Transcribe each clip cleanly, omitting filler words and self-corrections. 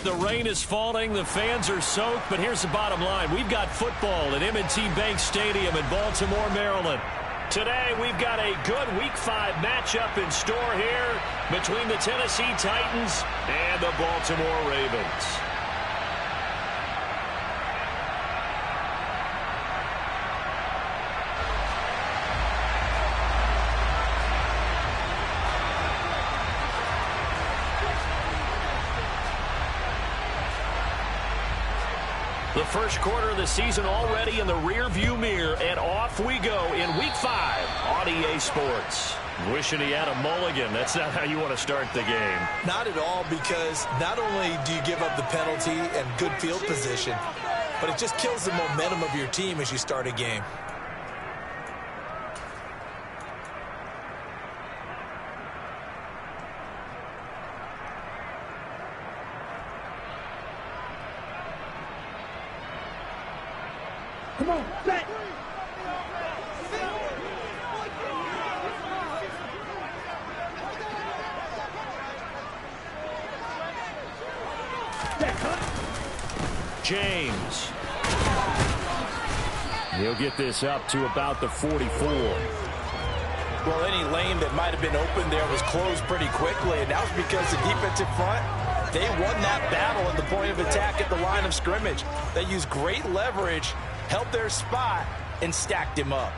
The rain is falling, the fans are soaked, but here's the bottom line. We've got football at M&T Bank Stadium in Baltimore, Maryland. Today, we've got a good Week 5 matchup in store here between the Tennessee Titans and the Baltimore Ravens. The first quarter of the season already in the rear-view mirror, and off we go in Week 5 on EA Sports. Wishing he had a mulligan. That's not how you want to start the game. Not at all, because not only do you give up the penalty and good field position, but it just kills the momentum of your team as you start a game. Come on, set. James. He'll get this up to about the 44. Well, any lane that might have been open there was closed pretty quickly, and that was because the defensive front, they won that battle at the point of attack at the line of scrimmage. They used great leverage, held their spot, and stacked him up.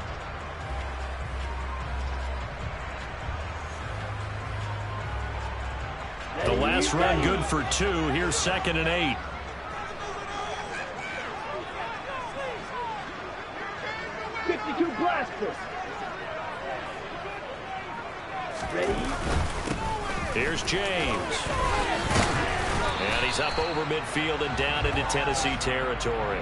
The last run good for 2. Here's 2nd and 8. Blasters. Ready? Here's James. And he's up over midfield and down into Tennessee territory.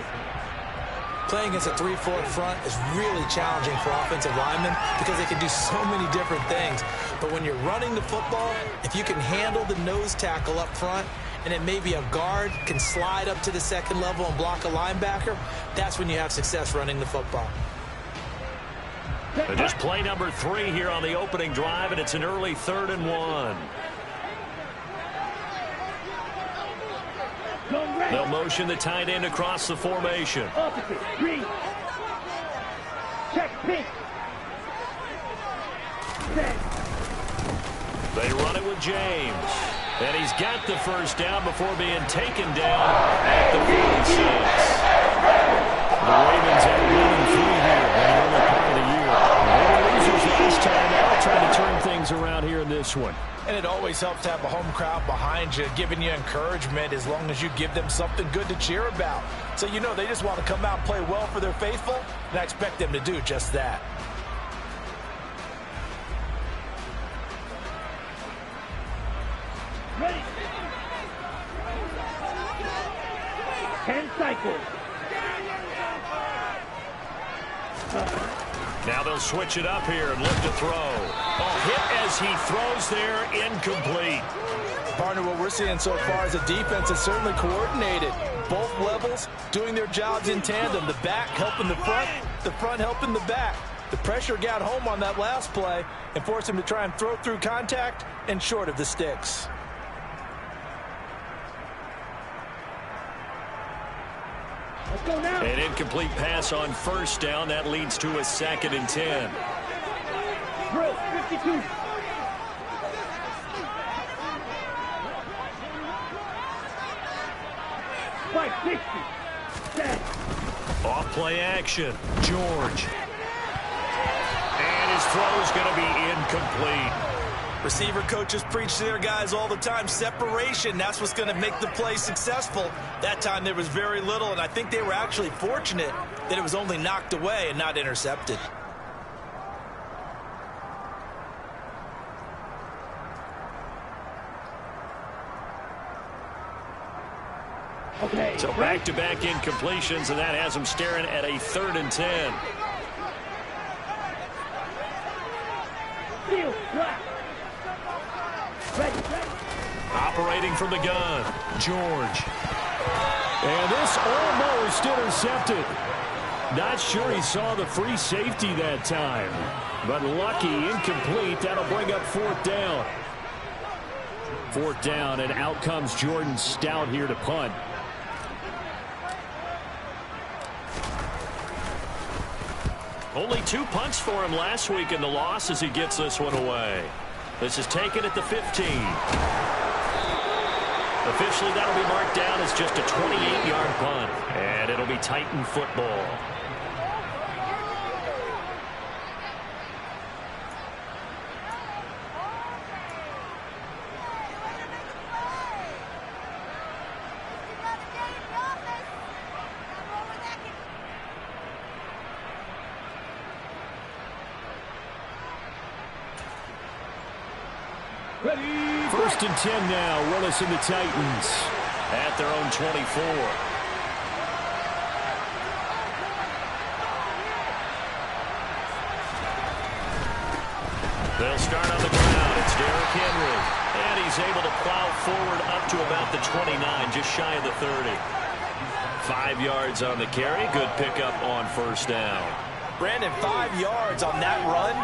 Playing against a 3-4 front is really challenging for offensive linemen because they can do so many different things. But when you're running the football, if you can handle the nose tackle up front, and then maybe a guard can slide up to the second level and block a linebacker, that's when you have success running the football. And just play number 3 here on the opening drive, and it's an early 3rd and 1. They'll motion the tight end across the formation. Opposite, green. Check, pink. Set. They run it with James. And he's got the first down before being taken down at the 46. The Ravens have 1-3 here in the early part of the year. They were losers last time out, trying to turn things around here in this one. And it always helps to have a home crowd behind you, giving you encouragement as long as you give them something good to cheer about. So you know they just want to come out and play well for their faithful, and I expect them to do just that. Ready. 10 cycles. Now they'll switch it up here and look to throw. Hit as he throws there, incomplete. Partner, what we're seeing so far is a defense is certainly coordinated. Both levels doing their jobs in tandem. The back helping the front helping the back. The pressure got home on that last play and forced him to try and throw through contact and short of the sticks. Let's go now. An incomplete pass on first down. That leads to a 2nd and 10. Drill, 52. Spike, 60. Set. Off play action. George. And his throw's going to be incomplete. Receiver coaches preach to their guys all the time. Separation, that's what's going to make the play successful. That time there was very little, and I think they were actually fortunate that it was only knocked away and not intercepted. Okay. So back-to-back incompletions, and that has them staring at a 3rd and 10. Field, black. Ready. Operating from the gun, George. And this almost intercepted. Not sure he saw the free safety that time. But lucky, incomplete. That'll bring up 4th down. 4th down, and out comes Jordan Stout here to punt. Only 2 punts for him last week in the loss as he gets this one away. This is taken at the 15. Officially, that'll be marked down as just a 28-yard punt, and it'll be Titan football. First and 10 now. Willis and the Titans at their own 24. They'll start on the ground. It's Derrick Henry. And he's able to plow forward up to about the 29, just shy of the 30. 5 yards on the carry. Good pickup on 1st down. Brandon, 5 yards on that run.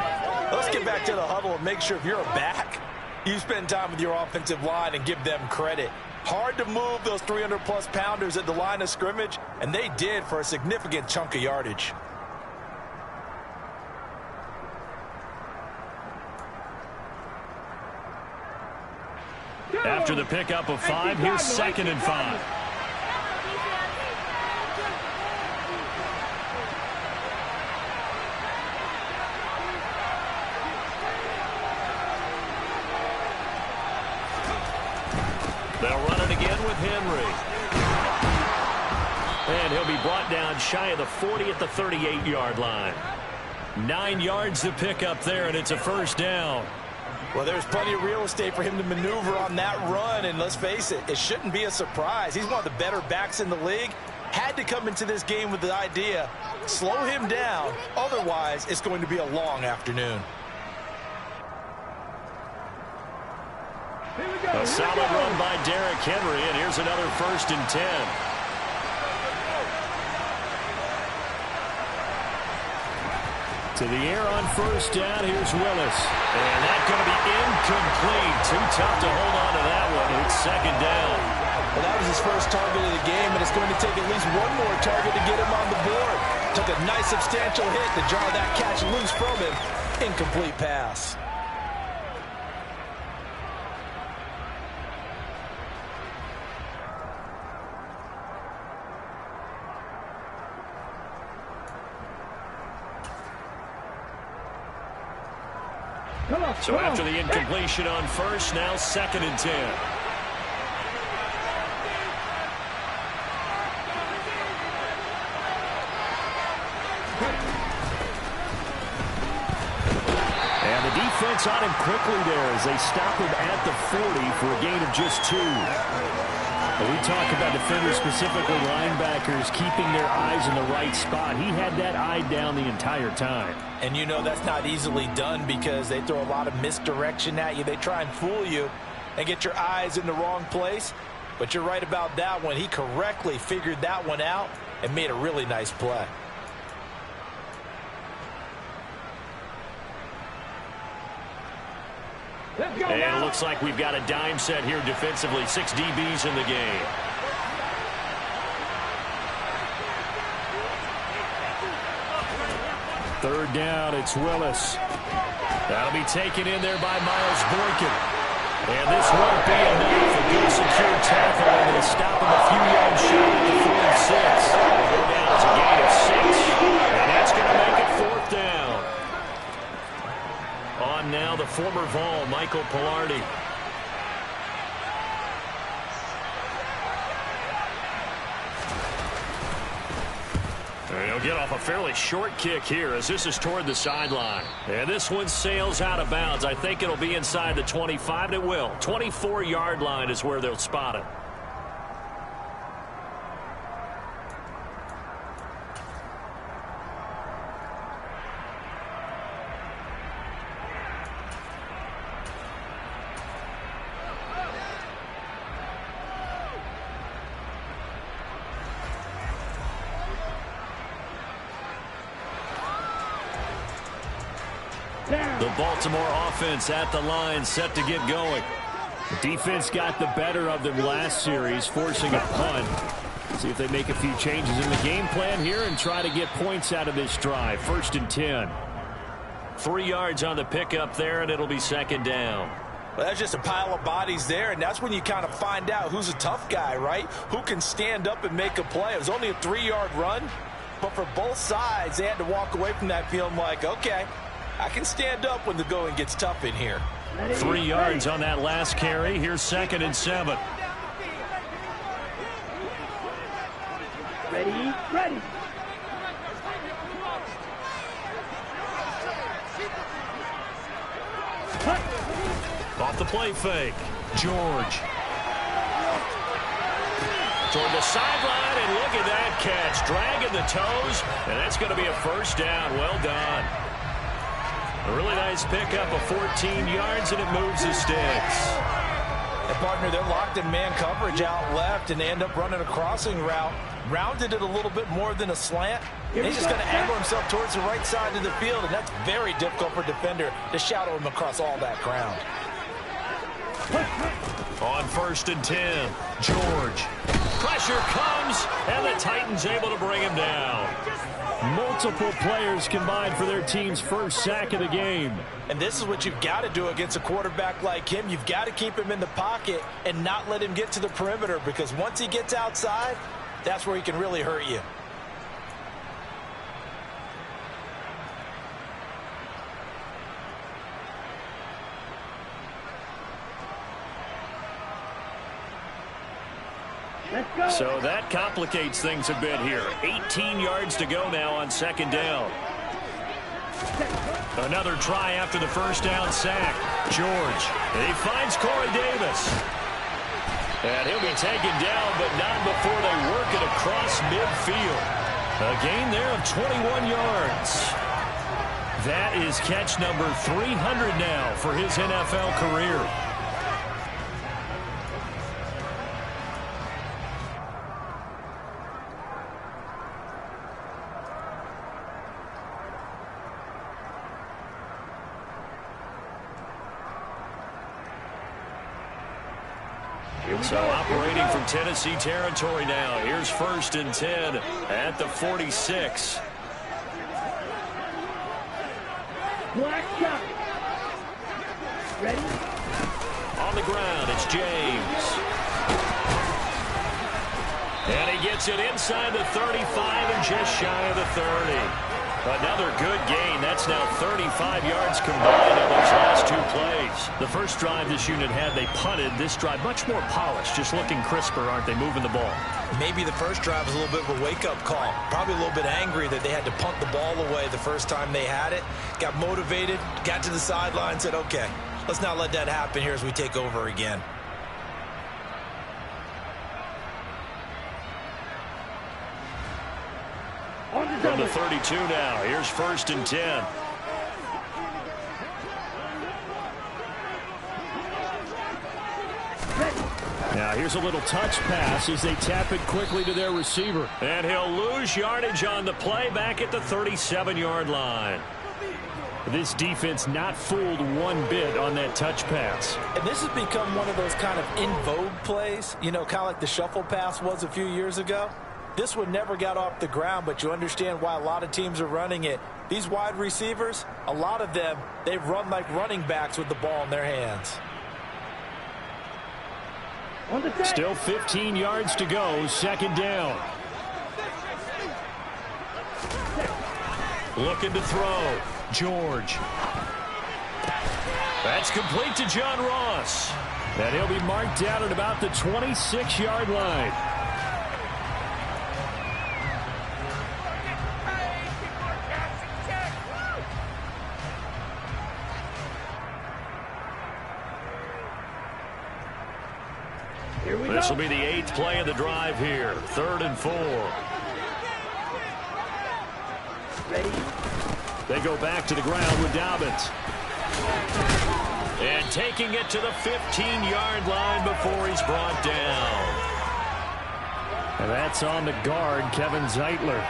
Let's get back to the huddle and make sure if you're a back, you spend time with your offensive line and give them credit. Hard to move those 300-plus pounders at the line of scrimmage, and they did for a significant chunk of yardage. After the pickup of 5, here's 2nd and 5. They'll run it again with Henry. And he'll be brought down shy of the 40 at the 38-yard line. 9 yards to pick up there, and it's a 1st down. Well, there's plenty of real estate for him to maneuver on that run, and let's face it, it shouldn't be a surprise. He's one of the better backs in the league. Had to come into this game with the idea, slow him down, otherwise it's going to be a long afternoon. A solid run by Derrick Henry, and here's another 1st and 10. To the air on 1st down, here's Willis. And that's going to be incomplete. Too tough to hold on to that one. It's 2nd down. Well, that was his first target of the game, and it's going to take at least one more target to get him on the board. Took a nice substantial hit to jar that catch loose from him. Incomplete pass. So after the incompletion on 1st, now 2nd and 10. And the defense on him quickly there as they stop him at the 40 for a gain of just 2. But we talk about defenders, specifically linebackers, keeping their eyes in the right spot. He had that eye down the entire time. And you know that's not easily done because they throw a lot of misdirection at you. They try and fool you and get your eyes in the wrong place. But you're right about that one. He correctly figured that one out and made a really nice play. And it looks like we've got a dime set here defensively. 6 DBs in the game. Third down, it's Willis. That'll be taken in there by Miles Boykin. And this won't be enough. A good secure tackle, and it'll stop him a few yards short at the 46. Go down to a gain of 6, and that's going to make it 4th down. On now, the former Vol, Michael Palardy. He'll get off a fairly short kick here as this is toward the sideline. And this one sails out of bounds. I think it'll be inside the 25, and it will. 24-yard line is where they'll spot it. The Baltimore offense at the line, set to get going. Defense got the better of them last series, forcing a punt. See if they make a few changes in the game plan here and try to get points out of this drive. 1st and 10. 3 yards on the pickup there, and it'll be 2nd down. Well, that's just a pile of bodies there, and that's when you kind of find out who's a tough guy, right? Who can stand up and make a play. It was only a 3-yard run, but for both sides, they had to walk away from that feeling like, okay, I can stand up when the going gets tough in here. 3 yards on that last carry. Here's 2nd and 7. Ready, ready. Cut. Off the play fake. George. Toward the sideline, and look at that catch. Dragging the toes, and that's going to be a 1st down. Well done. A really nice pickup of 14 yards, and it moves the sticks. And, partner, they're locked in man coverage out left, and they end up running a crossing route. Rounded it a little bit more than a slant. And he's just going to angle himself towards the right side of the field, and that's very difficult for a defender to shadow him across all that ground. On 1st and 10, George. Pressure comes, and the Titans able to bring him down. Multiple players combined for their team's 1st sack of the game. And this is what you've got to do against a quarterback like him. You've got to keep him in the pocket and not let him get to the perimeter, because once he gets outside, that's where he can really hurt you. Let's go. So that complicates things a bit here. 18 yards to go now on 2nd down. Another try after the 1st down sack. George. He finds Corey Davis. And he'll be taken down, but not before they work it across midfield. A gain there of 21 yards. That is catch number 300 now for his NFL career. So operating from Tennessee territory now. Here's 1st and 10 at the 46. Black shot. Ready? On the ground, it's James. And he gets it inside the 35 and just shy of the 30. Another good gain. That's now 35 yards combined in those last 2 plays. The first drive this unit had, they punted. This drive, much more polished, just looking crisper, aren't they, moving the ball? Maybe the first drive was a little bit of a wake-up call. Probably a little bit angry that they had to punt the ball away the first time they had it. Got motivated, got to the sideline, said, okay, let's not let that happen here as we take over again. From the 32 now, here's 1st and 10. Now here's a little touch pass as they tap it quickly to their receiver. And he'll lose yardage on the play back at the 37-yard line. This defense not fooled one bit on that touch pass. And this has become one of those kind of in vogue plays, you know, kind of like the shuffle pass was a few years ago. This one never got off the ground, but you understand why a lot of teams are running it. These wide receivers, a lot of them, they run like running backs with the ball in their hands. Still 15 yards to go, 2nd down. Looking to throw. George. That's complete to John Ross. And he'll be marked down at about the 26-yard line. This will be the 8th play of the drive here. 3rd and 4. Ready? They go back to the ground with Dobbins. And taking it to the 15-yard line before he's brought down. And that's on the guard, Kevin Zeitler.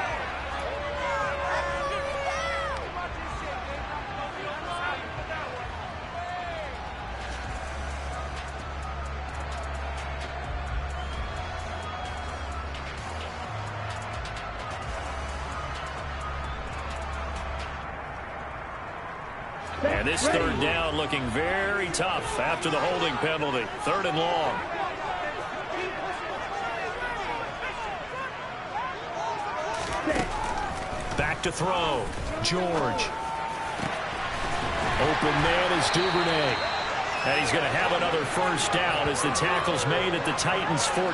And this third down looking very tough after the holding penalty. 3rd and long. Back to throw. George. Open man is Duvernay. And he's going to have another first down as the tackle's made at the Titans' 14.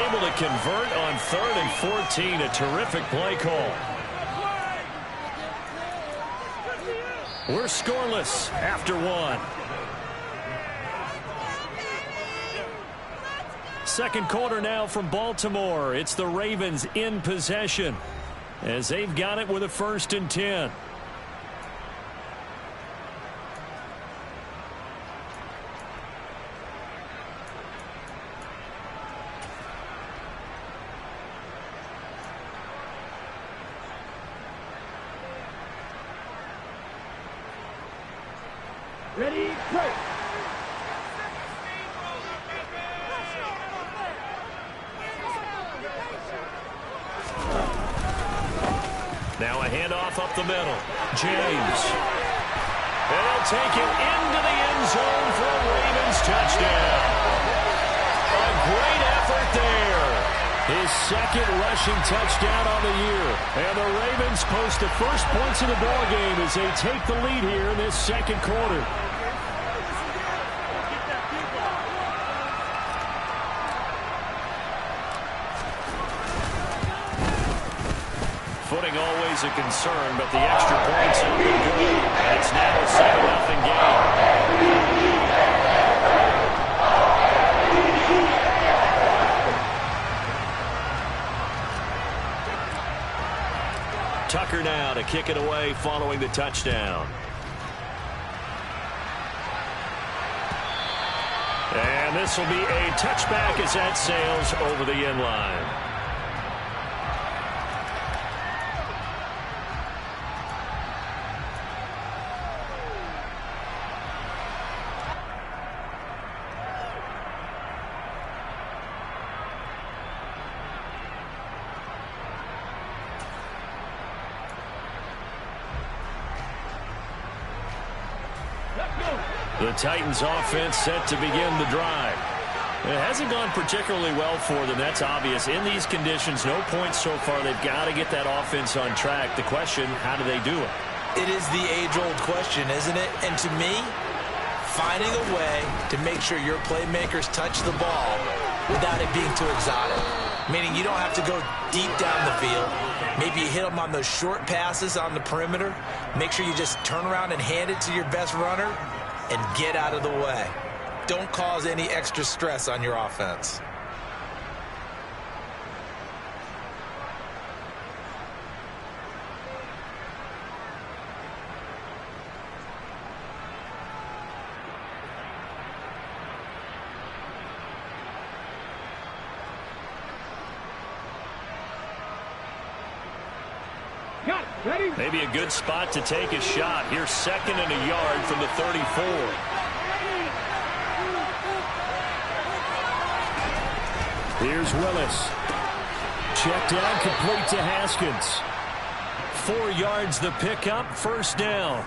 Able to convert on 3rd and 14. A terrific play call. We're scoreless after 1. Second quarter now from Baltimore. It's the Ravens in possession as they've got it with a 1st and 10. Ready, play. Now a handoff up the middle. James. And they'll take it into the end zone for a Ravens touchdown. A great effort there. His 2nd rushing touchdown on the year. And the Ravens post the first points of the ballgame as they take the lead here in this 2nd quarter. Footing always a concern, but the extra points have been good. And it's now a 7-0 game. Tucker now to kick it away following the touchdown. And this will be a touchback as that sails over the end line. The Titans offense set to begin the drive. It hasn't gone particularly well for them. That's obvious. In these conditions, no points so far. They've got to get that offense on track. The question, how do they do it? It is the age-old question, isn't it? And to me, finding a way to make sure your playmakers touch the ball without it being too exotic. Meaning you don't have to go deep down the field. Maybe you hit them on those short passes on the perimeter. Make sure you just turn around and hand it to your best runner and get out of the way. Don't cause any extra stress on your offense. Maybe a good spot to take a shot. Here's 2nd and a yard from the 34. Here's Willis. Check down, complete to Haskins. 4 yards the pickup, 1st down.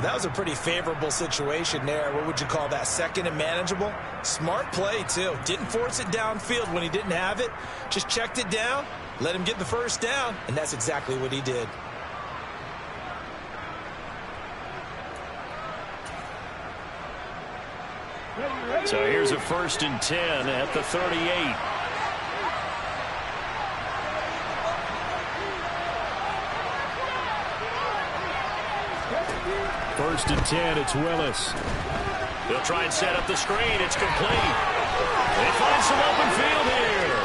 That was a pretty favorable situation there. What would you call that? 2nd and manageable? Smart play, too. Didn't force it downfield when he didn't have it. Just checked it down, let him get the 1st down, and that's exactly what he did. So here's a 1st and 10 at the 38. First and 10, it's Willis. They'll try and set up the screen. It's complete. They find some open field here.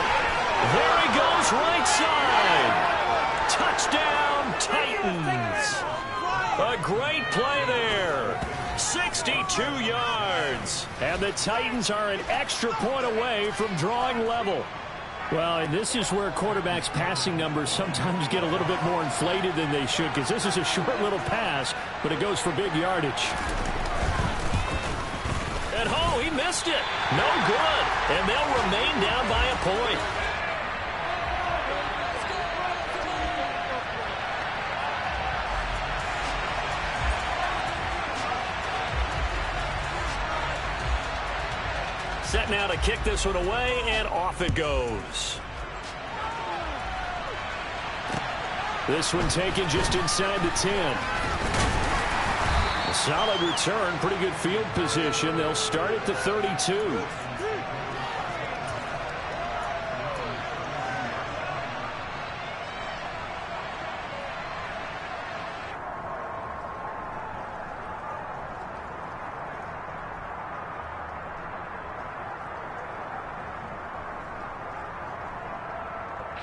There he goes, right side. Touchdown, Titans. A great play there. 62 yards. And the Titans are an extra point away from drawing level. Well, and this is where quarterbacks' passing numbers sometimes get a little bit more inflated than they should, because this is a short little pass, but it goes for big yardage. And oh, he missed it. No good. And they'll remain down by a point. set now to kick this one away, and off it goes. This one taken just inside the 10. A solid return, pretty good field position. They'll start at the 32.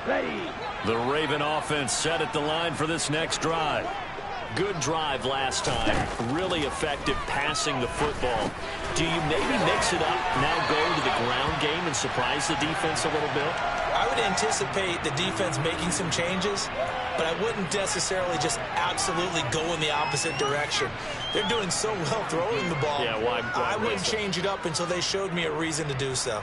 Ready. The Raven offense set at the line for this next drive. Good drive last time. Really effective passing the football. Do you maybe mix it up, now go to the ground game and surprise the defense a little bit? I would anticipate the defense making some changes, but I wouldn't necessarily just absolutely go in the opposite direction. They're doing so well throwing the ball. Yeah, why I wouldn't change it up until they showed me a reason to do so.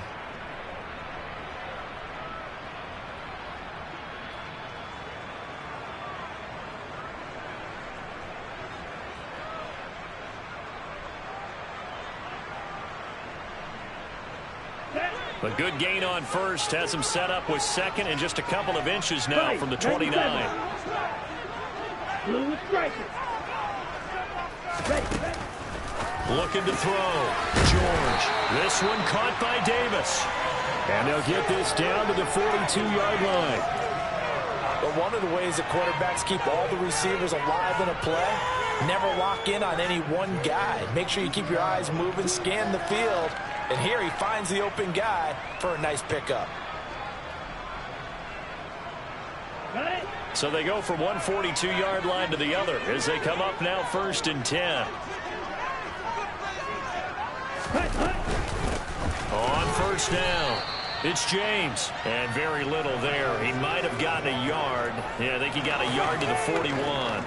A good gain on first has him set up with second and just a couple of inches now from the 29. Blue striker. Ready. Looking to throw. George. This one caught by Davis. And they'll get this down to the 42-yard line. But one of the ways that quarterbacks keep all the receivers alive in a play, never lock in on any one guy. Make sure you keep your eyes moving, scan the field. And here he finds the open guy for a nice pickup. So they go from one 42-yard line to the other as they come up now 1st and 10. On first down, it's James. And very little there. He might have gotten a yard. Yeah, I think he got a yard to the 41.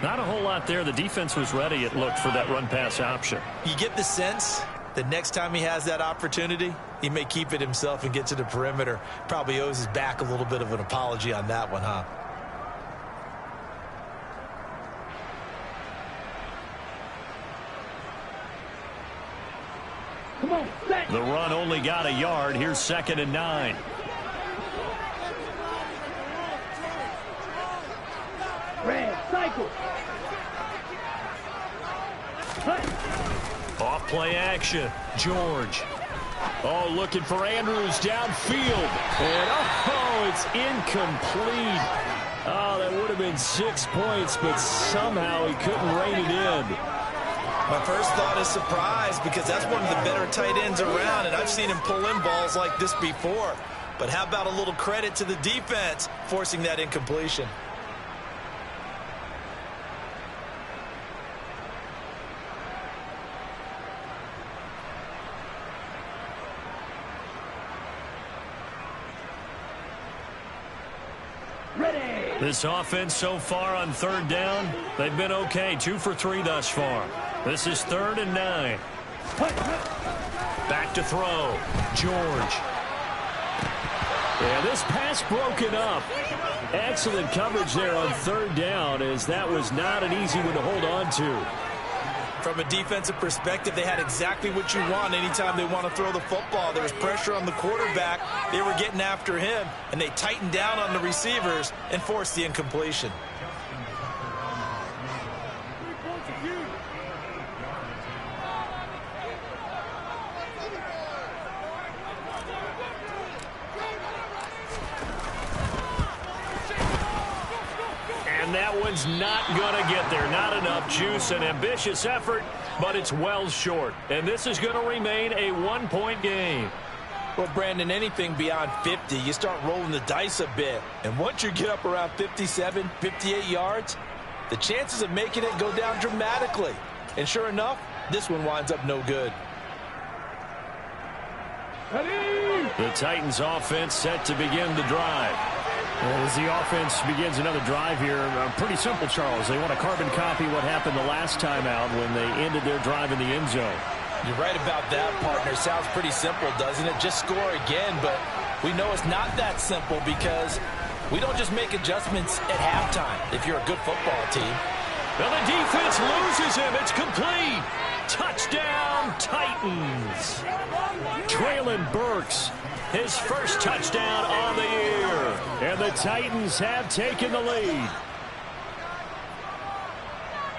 Not a whole lot there. The defense was ready, it looked, for that run-pass option. You get the sense the next time he has that opportunity, he may keep it himself and get to the perimeter. Probably owes his back a little bit of an apology on that one, huh? Come on, set. The run only got a yard. Here's 2nd and 9. Red, cycle. Off play action. George. Oh, looking for Andrews downfield. And, oh, it's incomplete. Oh, that would have been 6 points, but somehow he couldn't rein it in. My first thought is surprise, because that's one of the better tight ends around, and I've seen him pull in balls like this before. But how about a little credit to the defense forcing that incompletion? This offense so far on 3rd down, they've been okay. 2 for 3 thus far. This is 3rd and 9. Back to throw. George. Yeah, this pass broken up. Excellent coverage there on 3rd down, as that was not an easy one to hold on to. From a defensive perspective, they had exactly what you want anytime they want to throw the football. There was pressure on the quarterback. They were getting after him, and they tightened down on the receivers and forced the incompletion. And that one's not going to get there. Not enough juice. An ambitious effort, but it's well short. And this is going to remain a 1-point game. Well, Brandon, anything beyond 50, you start rolling the dice a bit. And once you get up around 57, 58 yards, the chances of making it go down dramatically. And sure enough, this one winds up no good. The Titans offense set to begin the drive. As the offense begins another drive here, pretty simple, Charles. They want to carbon copy what happened the last time out when they ended their drive in the end zone. You're right about that, partner. Sounds pretty simple, doesn't it? Just score again, but we know it's not that simple because we don't just make adjustments at halftime if you're a good football team. Well, the defense loses him. It's complete. Touchdown, Titans. Treylon Burks, his first touchdown on the year. And the Titans have taken the lead.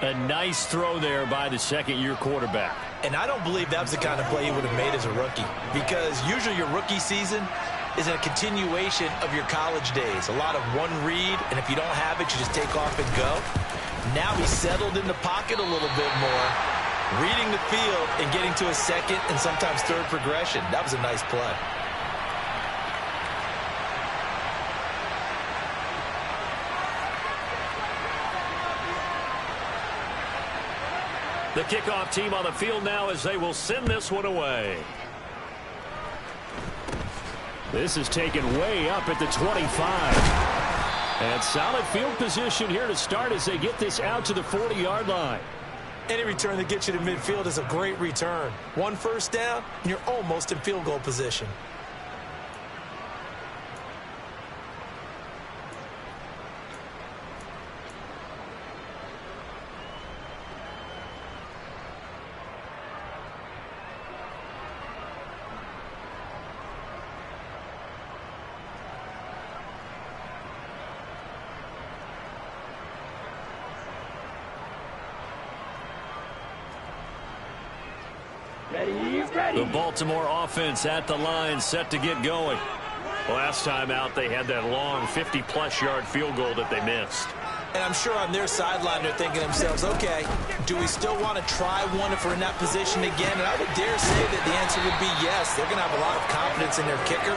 A nice throw there by the second-year quarterback. And I don't believe that was the kind of play he would have made as a rookie, because usually your rookie season is a continuation of your college days. A lot of one read, and if you don't have it, you just take off and go. Now he's settled in the pocket a little bit more, reading the field and getting to a second and sometimes third progression. That was a nice play. The kickoff team on the field now as they will send this one away. This is taken way up at the 25. And solid field position here to start as they get this out to the 40-yard line. Any return that gets you to midfield is a great return. One first down, and you're almost in field goal position. The Baltimore offense at the line, set to get going. Last time out, they had that long 50-plus yard field goal that they missed. And I'm sure on their sideline they're thinking to themselves, okay, do we still want to try one if we're in that position again? And I would dare say that the answer would be yes. They're going to have a lot of confidence in their kicker.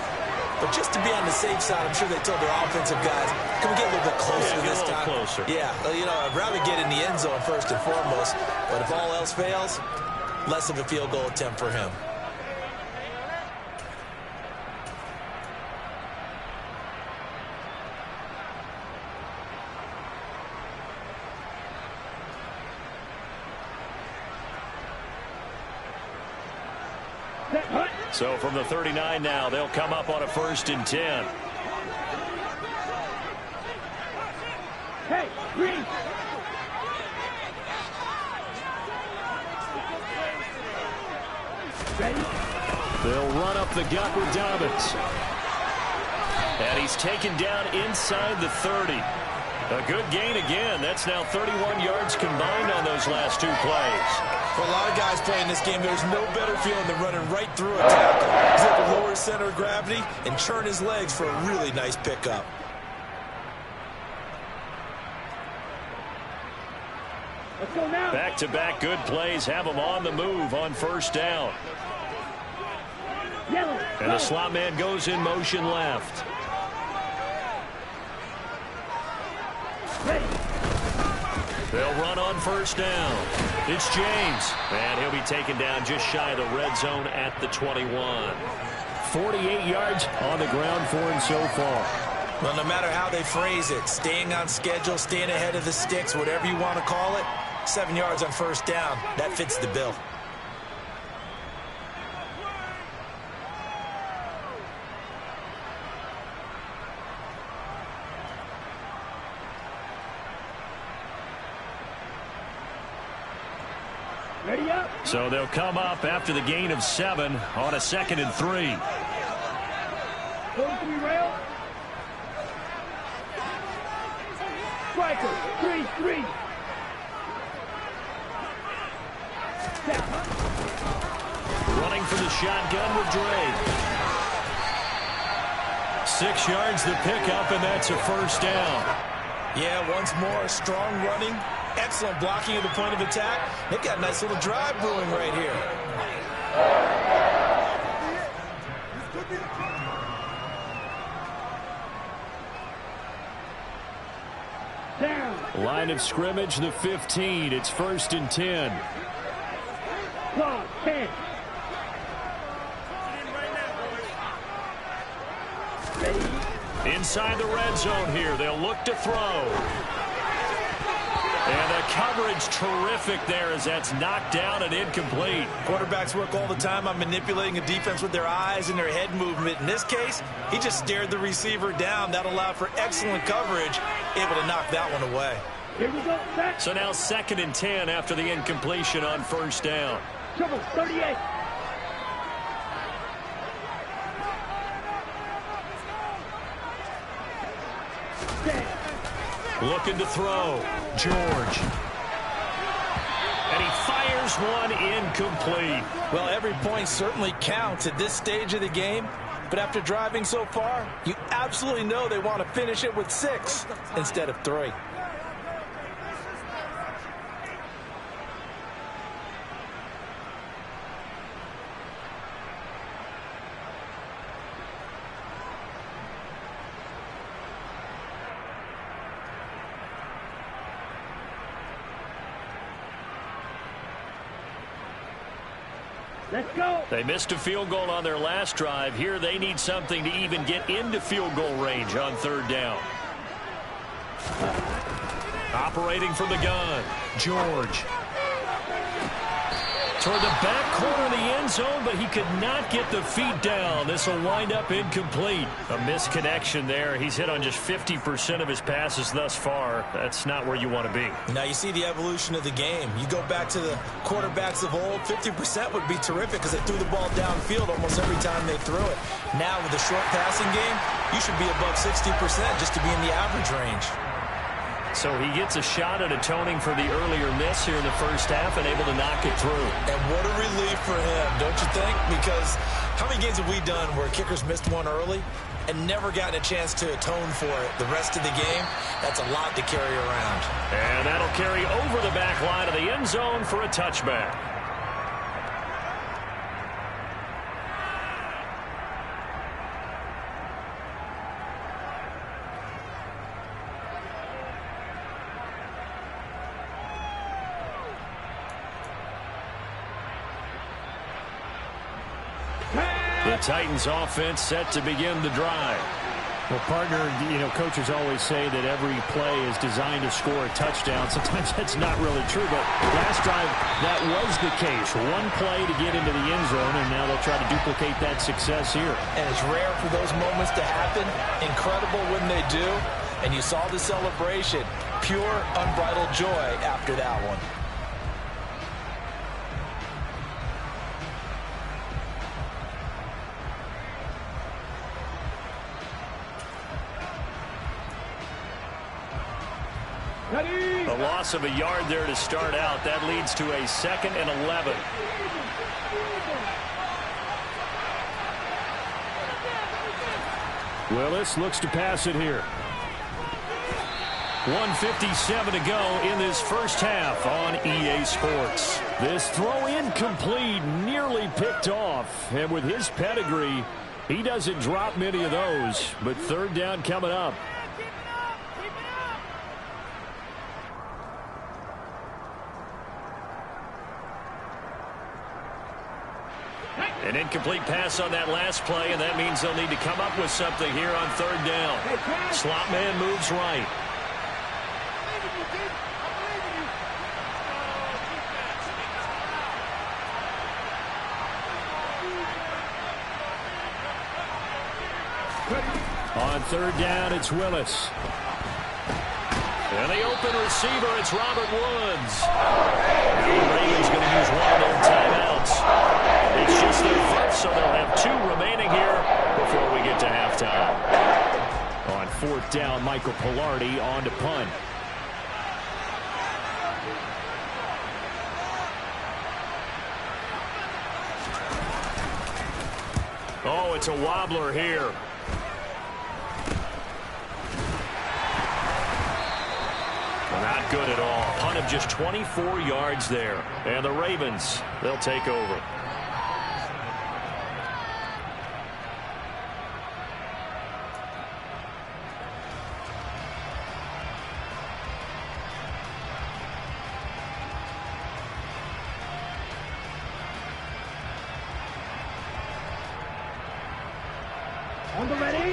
But just to be on the safe side, I'm sure they told their offensive guys, can we get a little bit closer this time? Closer. Yeah, you know, I'd rather get in the end zone first and foremost. But if all else fails, less of a field goal attempt for him. So from the 39 now, they'll come up on a 1st and 10. Hey, green. Ready? They'll run up the gut with Dobbins. And he's taken down inside the 30. A good gain again. That's now 31 yards combined on those last two plays. For a lot of guys playing this game, there's no better feeling than running right through a tackle. He's able to lower his center of gravity and churn his legs for a really nice pickup. Let's go now. Back-to-back good plays have them on the move on 1st down. Yellow. And the slot man goes in motion left. Ready. They'll run on 1st down. It's James. And he'll be taken down just shy of the red zone at the 21. 48 yards on the ground for him so far. Well, no matter how they phrase it, staying on schedule, staying ahead of the sticks, whatever you want to call it, 7 yards on 1st down, that fits the bill. Ready up. So they'll come up after the gain of 7 on a 2nd and 3. Going to be rail. Striker. 3-3. Running for the shotgun with Dre. 6 yards the pickup, and that's a 1st down. Yeah, once more, strong running, excellent blocking at the point of attack. They've got a nice little drive brewing right here. Down. Line of scrimmage, the 15. It's 1st and 10. Clock 10. Ready. Inside the red zone here. They'll look to throw. And the coverage terrific there as that's knocked down and incomplete. Quarterbacks work all the time on manipulating a defense with their eyes and their head movement. In this case, he just stared the receiver down. That allowed for excellent coverage, able to knock that one away. Here we go. Back. So now 2nd and 10 after the incompletion on 1st down. Trouble. 38. Looking to throw. George. And he fires one incomplete. Well, every point certainly counts at this stage of the game. But after driving so far, you absolutely know they want to finish it with 6 instead of 3. Let's go. They missed a field goal on their last drive. Here they need something to even get into field goal range on 3rd down. Operating from the gun, George. Toward the back corner of the end zone, but he could not get the feet down. This will wind up incomplete. A misconnection there. He's hit on just 50% of his passes thus far. That's not where you want to be. Now you see the evolution of the game. You go back to the quarterbacks of old, 50% would be terrific because they threw the ball downfield almost every time they threw it. Now with the short passing game, you should be above 60% just to be in the average range. So he gets a shot at atoning for the earlier miss here in the 1st half and able to knock it through. And what a relief for him, don't you think? Because how many games have we done where kickers missed one early and never gotten a chance to atone for it the rest of the game? That's a lot to carry around. And that'll carry over the back line of the end zone for a touchback. The Titans offense set to begin the drive. Well, partner, coaches always say that every play is designed to score a touchdown. Sometimes that's not really true, but last drive, that was the case. One play to get into the end zone, and now they'll try to duplicate that success here. And it's rare for those moments to happen. Incredible when they do. And you saw the celebration. Pure, unbridled joy after that one. A loss of a yard there to start out. That leads to a 2nd and 11. Willis looks to pass it here. 1:57 to go in this 1st half on EA Sports. This throw incomplete, nearly picked off. And with his pedigree, he doesn't drop many of those. But 3rd down coming up. An incomplete pass on that last play, and that means they'll need to come up with something here on 3rd down. Slot man moves right. On 3rd down, it's Willis. And the open receiver, it's Robert Woods. Now the Ravens going to use one of their timeouts. It's just their first, so they'll have 2 remaining here before we get to halftime. On 4th down, Michael Pilardi on to punt. Oh, it's a wobbler here. Not good at all. Punt of just 24 yards there. And the Ravens, they'll take over.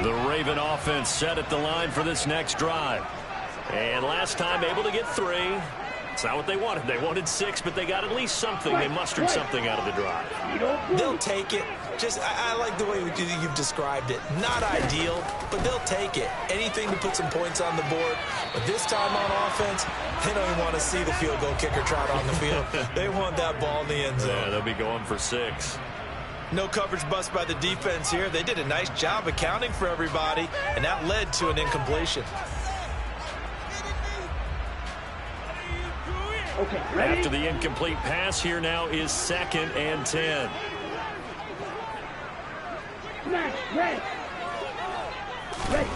The Raven offense set at the line for this next drive. And last time able to get 3. It's not what they wanted. They wanted 6, but they got at least something. They mustered something out of the drive. They'll take it. I like the way you've described it. Not ideal, but they'll take it. Anything to put some points on the board. But this time on offense, they don't even want to see the field goal kicker trot on the field. They want that ball in the end zone. Yeah, they'll be going for 6. No coverage bust by the defense here. They did a nice job accounting for everybody, and that led to an incompletion. Okay, ready? After the incomplete pass, here now is 2nd and 10. Smash, ready. Ready.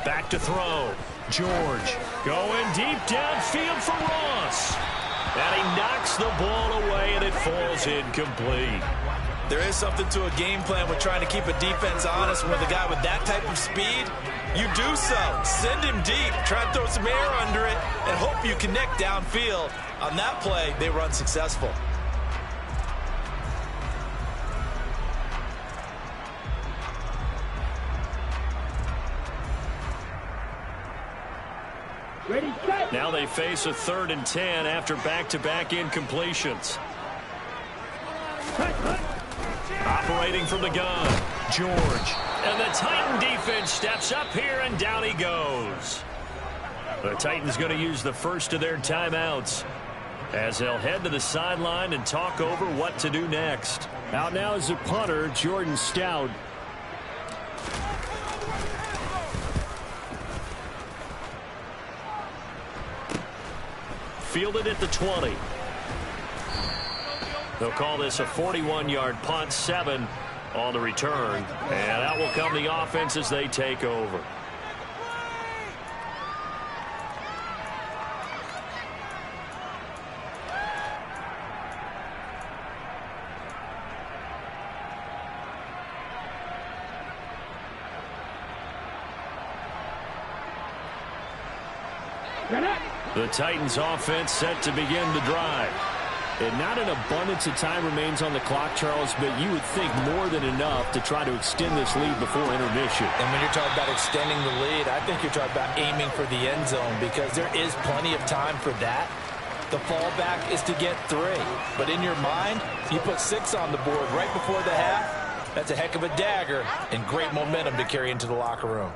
Back to throw. George going deep downfield for Ross. And he knocks the ball away, and it falls incomplete. There is something to a game plan with trying to keep a defense honest. With a guy with that type of speed, you do so. Send him deep, try and throw some air under it, and hope you connect downfield. On that play, they were unsuccessful. Ready, set. Now they face a 3rd and 10 after back-to-back incompletions. Operating from the gun, George. And the Titan defense steps up here, and down he goes. The Titans going to use the first of their timeouts as they'll head to the sideline and talk over what to do next. Out now is the punter, Jordan Stout. Fielded at the 20. They'll call this a 41-yard punt, 7 on the return. And out will come the offense as they take over. The Titans offense set to begin the drive. And not an abundance of time remains on the clock, Charles, but you would think more than enough to try to extend this lead before intermission. And when you're talking about extending the lead, I think you're talking about aiming for the end zone, because there is plenty of time for that. The fallback is to get 3. But in your mind, you put 6 on the board right before the half. That's a heck of a dagger and great momentum to carry into the locker room.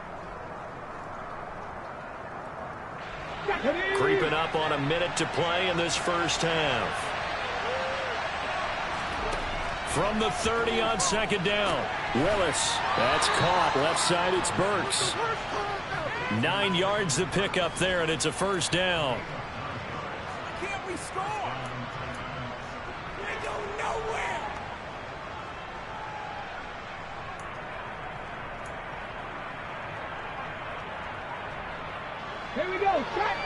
Creeping up on a minute to play in this first half. From the 30 on 2nd down. Willis, that's caught. Left side, it's Burks. 9 yards to pick up there, and it's a first down. Can't we score? We go nowhere. Here we go, set.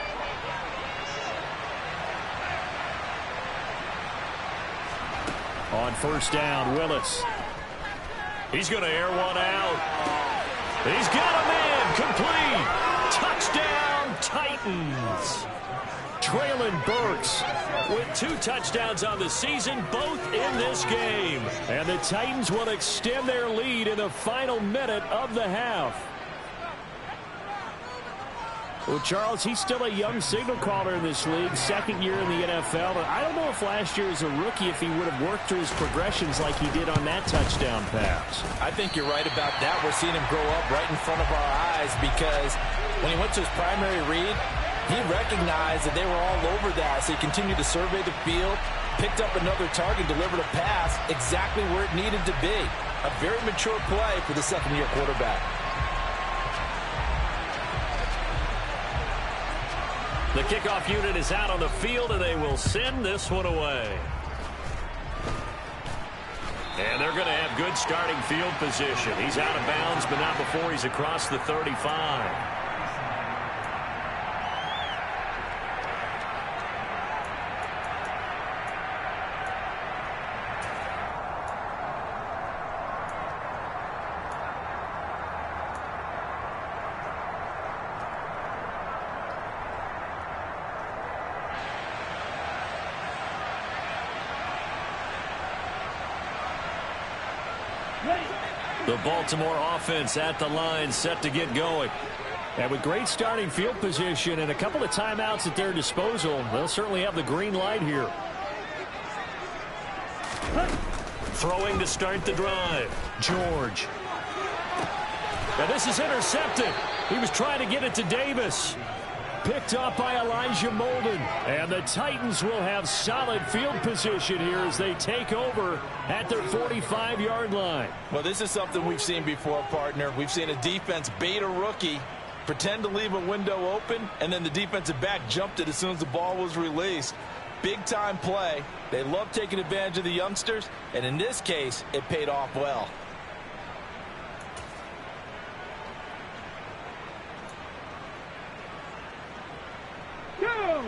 On first down, Willis. He's going to air one out. He's got a man complete. Touchdown, Titans. Traylon Burks With 2 touchdowns on the season, both in this game. And the Titans will extend their lead in the final minute of the half. Well, Charles, he's still a young signal caller in this league, 2nd year in the NFL. But I don't know if last year as a rookie, if he would have worked through his progressions like he did on that touchdown pass. I think you're right about that. We're seeing him grow up right in front of our eyes, because when he went to his primary read, he recognized that they were all over that. So he continued to survey the field, picked up another target, delivered a pass exactly where it needed to be. A very mature play for the 2nd-year quarterback. The kickoff unit is out on the field, and they will send this one away. And they're going to have good starting field position. He's out of bounds, but not before he's across the 35. The Baltimore offense at the line, set to get going. And with great starting field position and a couple of timeouts at their disposal, they'll certainly have the green light here. Throwing to start the drive. George. And this is intercepted. He was trying to get it to Davis. Picked up by Elijah Molden. And the Titans will have solid field position here as they take over at their 45-yard line. Well, this is something we've seen before, partner. We've seen a defense bait a rookie, pretend to leave a window open, and then the defensive back jumped it as soon as the ball was released. Big-time play. They love taking advantage of the youngsters, and in this case, it paid off well. Go!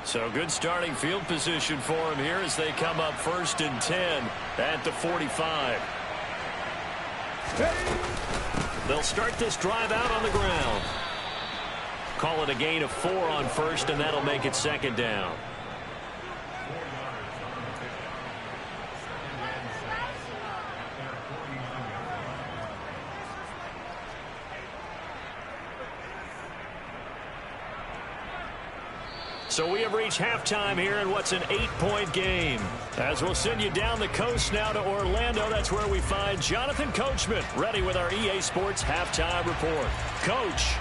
So good starting field position for him here as they come up 1st and 10 at the 45. They'll start this drive out on the ground. Call it a gain of 4 on 1st, and that'll make it 2nd down. So we have reached halftime here in what's an 8-point game. As we'll send you down the coast now to Orlando, that's where we find Jonathan Coachman ready with our EA Sports Halftime Report. Coach.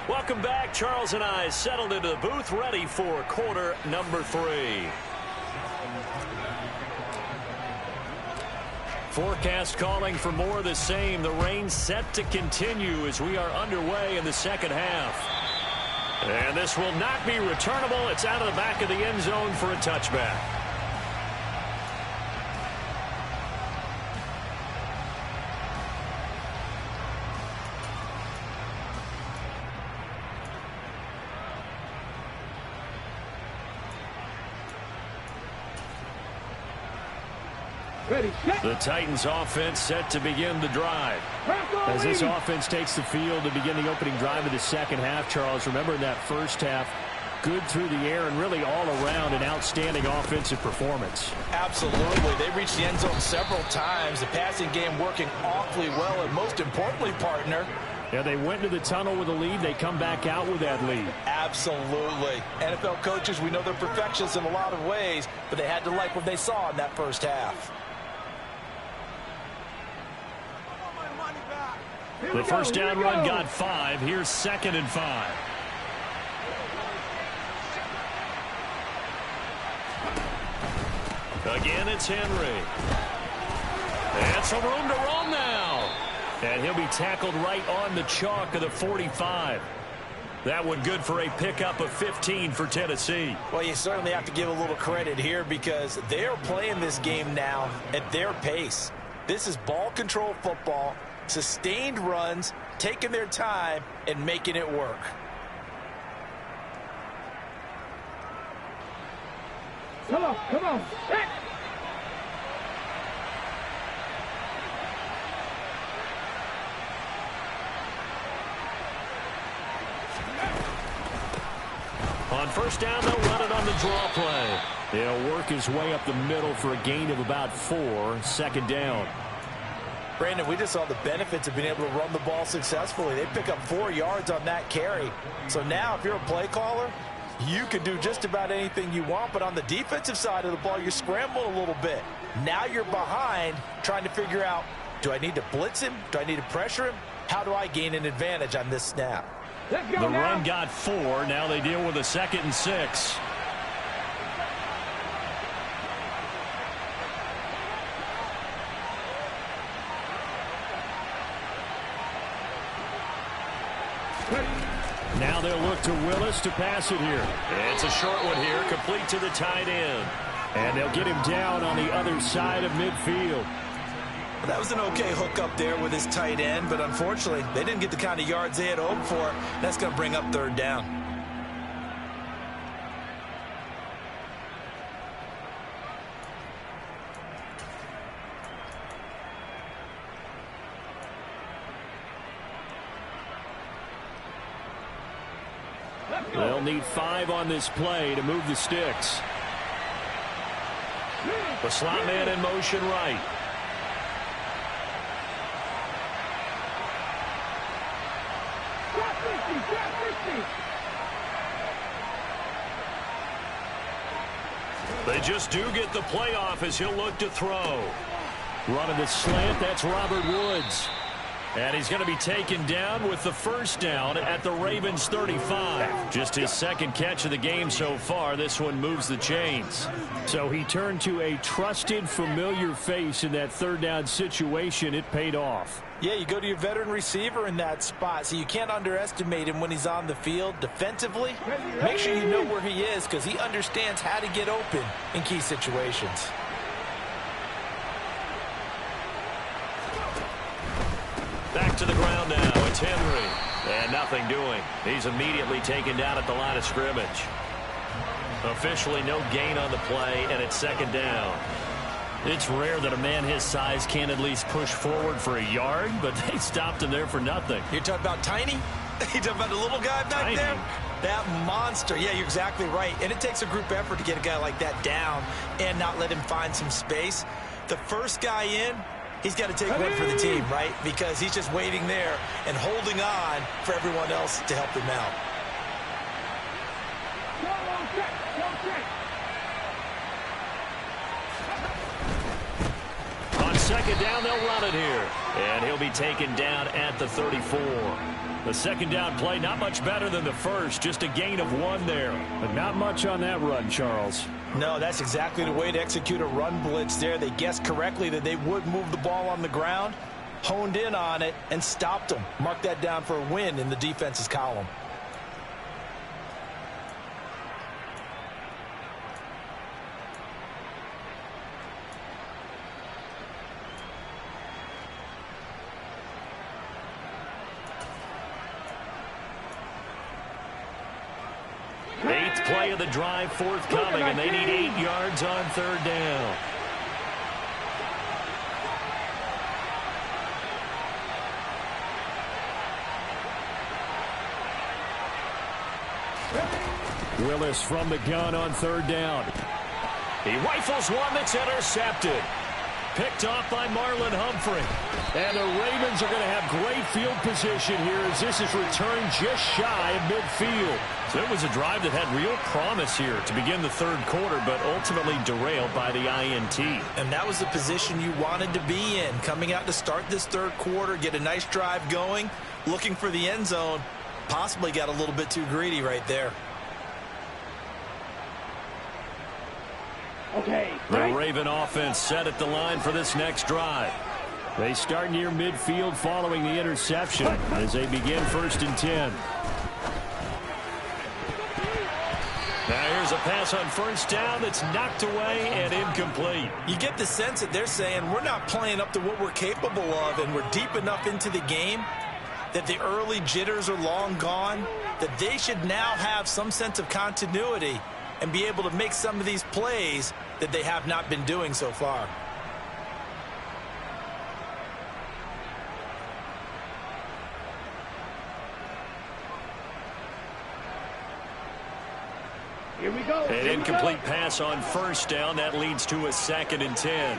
Welcome back. Charles and I settled into the booth ready for quarter number 3. Forecast calling for more of the same. The rain set to continue as we are underway in the second half. And this will not be returnable. It's out of the back of the end zone for a touchback. Ready, set. The Titans offense set to begin the drive. As this offense takes the field to begin the opening drive of the second half, Charles, remember in that first half, good through the air and really all around an outstanding offensive performance. Absolutely. They reached the end zone several times. The passing game working awfully well, and most importantly, partner, Yeah, they went to the tunnel with a lead. They come back out with that lead. absolutely. NFL coaches, we know they're perfectionists in a lot of ways, but they had to like what they saw in that first half. The first down run got 5. Here's 2nd and 5. Again, it's Henry. And some room to roam now. And he'll be tackled right on the chalk of the 45. That one good for a pickup of 15 for Tennessee. Well, you certainly have to give a little credit here because they're playing this game now at their pace. This is ball control football, sustained runs, taking their time, and making it work. Come on, come on. Set. On first down, they'll run it on the draw play. He'll work his way up the middle for a gain of about 4, 2nd down. Brandon, we just saw the benefits of being able to run the ball successfully. They pick up 4 yards on that carry. So now if you're a play caller, you can do just about anything you want. But on the defensive side of the ball, you're scrambling a little bit. Now you're behind trying to figure out, do I need to blitz him? Do I need to pressure him? How do I gain an advantage on this snap? Let's go The now. run got 4. Now they deal with a 2nd and 6. Now they'll look to Willis to pass it here. It's a short one here, complete to the tight end. And they'll get him down on the other side of midfield. That was an okay hook up there with his tight end, but unfortunately, they didn't get the kind of yards they had hoped for. That's going to bring up 3rd down. They'll need 5 on this play to move the sticks. The slot man in motion right. Drop 50, drop 50. They just do get the playoff as he'll look to throw. Running the slant, that's Robert Woods. And he's going to be taken down with the first down at the Ravens 35. Just his second catch of the game so far. This one moves the chains. So he turned to a trusted, familiar face in that third down situation. It paid off. Yeah, you go to your veteran receiver in that spot, so you can't underestimate him when he's on the field defensively. Make sure you know where he is because he understands how to get open in key situations. Back to the ground now. It's Henry. And nothing doing. He's immediately taken down at the line of scrimmage. Officially no gain on the play, and it's second down. It's rare that a man his size can't at least push forward for a yard, but they stopped him there for nothing. You're talking about tiny? You're talking about the little guy back there? That monster. Yeah, you're exactly right. And it takes a group effort to get a guy like that down and not let him find some space. The first guy in, he's got to take one for the team, right? Because he's just waiting there and holding on for everyone else to help him out. On second down, they'll run it here. And he'll be taken down at the 34. The second down play, not much better than the first. Just a gain of 1 there. But not much on that run, Charles. No, that's exactly the way to execute a run blitz there. They guessed correctly that they would move the ball on the ground, honed in on it, and stopped them. Mark that down for a win in the defense's column. Eighth play of the drive forthcoming, and they need 8 yards on third down. Willis from the gun on third down. He rifles one that's intercepted. Picked off by Marlon Humphrey. And the Ravens are going to have great field position here as this is returned just shy of midfield. So it was a drive that had real promise here to begin the third quarter, but ultimately derailed by the INT. And that was the position you wanted to be in. Coming out to start this third quarter, get a nice drive going, looking for the end zone. Possibly got a little bit too greedy right there. Okay. The Raven offense set at the line for this next drive. They start near midfield following the interception as they begin 1st and 10. Now here's a pass on first down that's knocked away and incomplete. You get the sense that they're saying we're not playing up to what we're capable of, and we're deep enough into the game that the early jitters are long gone, that they should now have some sense of continuity and be able to make some of these plays that they have not been doing so far. Here we go. An incomplete pass on first down. That leads to a 2nd and 10.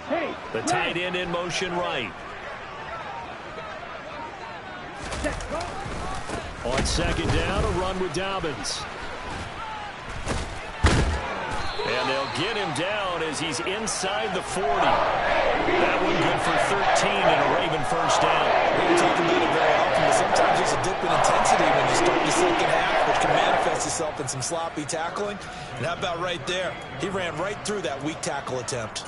Hey, The tight end in motion right. On second down, a run with Dobbins. And they'll get him down as he's inside the 40. That one good for 13 and a Raven first down. We don't talk about it very often, but sometimes there's a dip in intensity when you start the second half, which can manifest itself in some sloppy tackling. And how about right there? He ran right through that weak tackle attempt.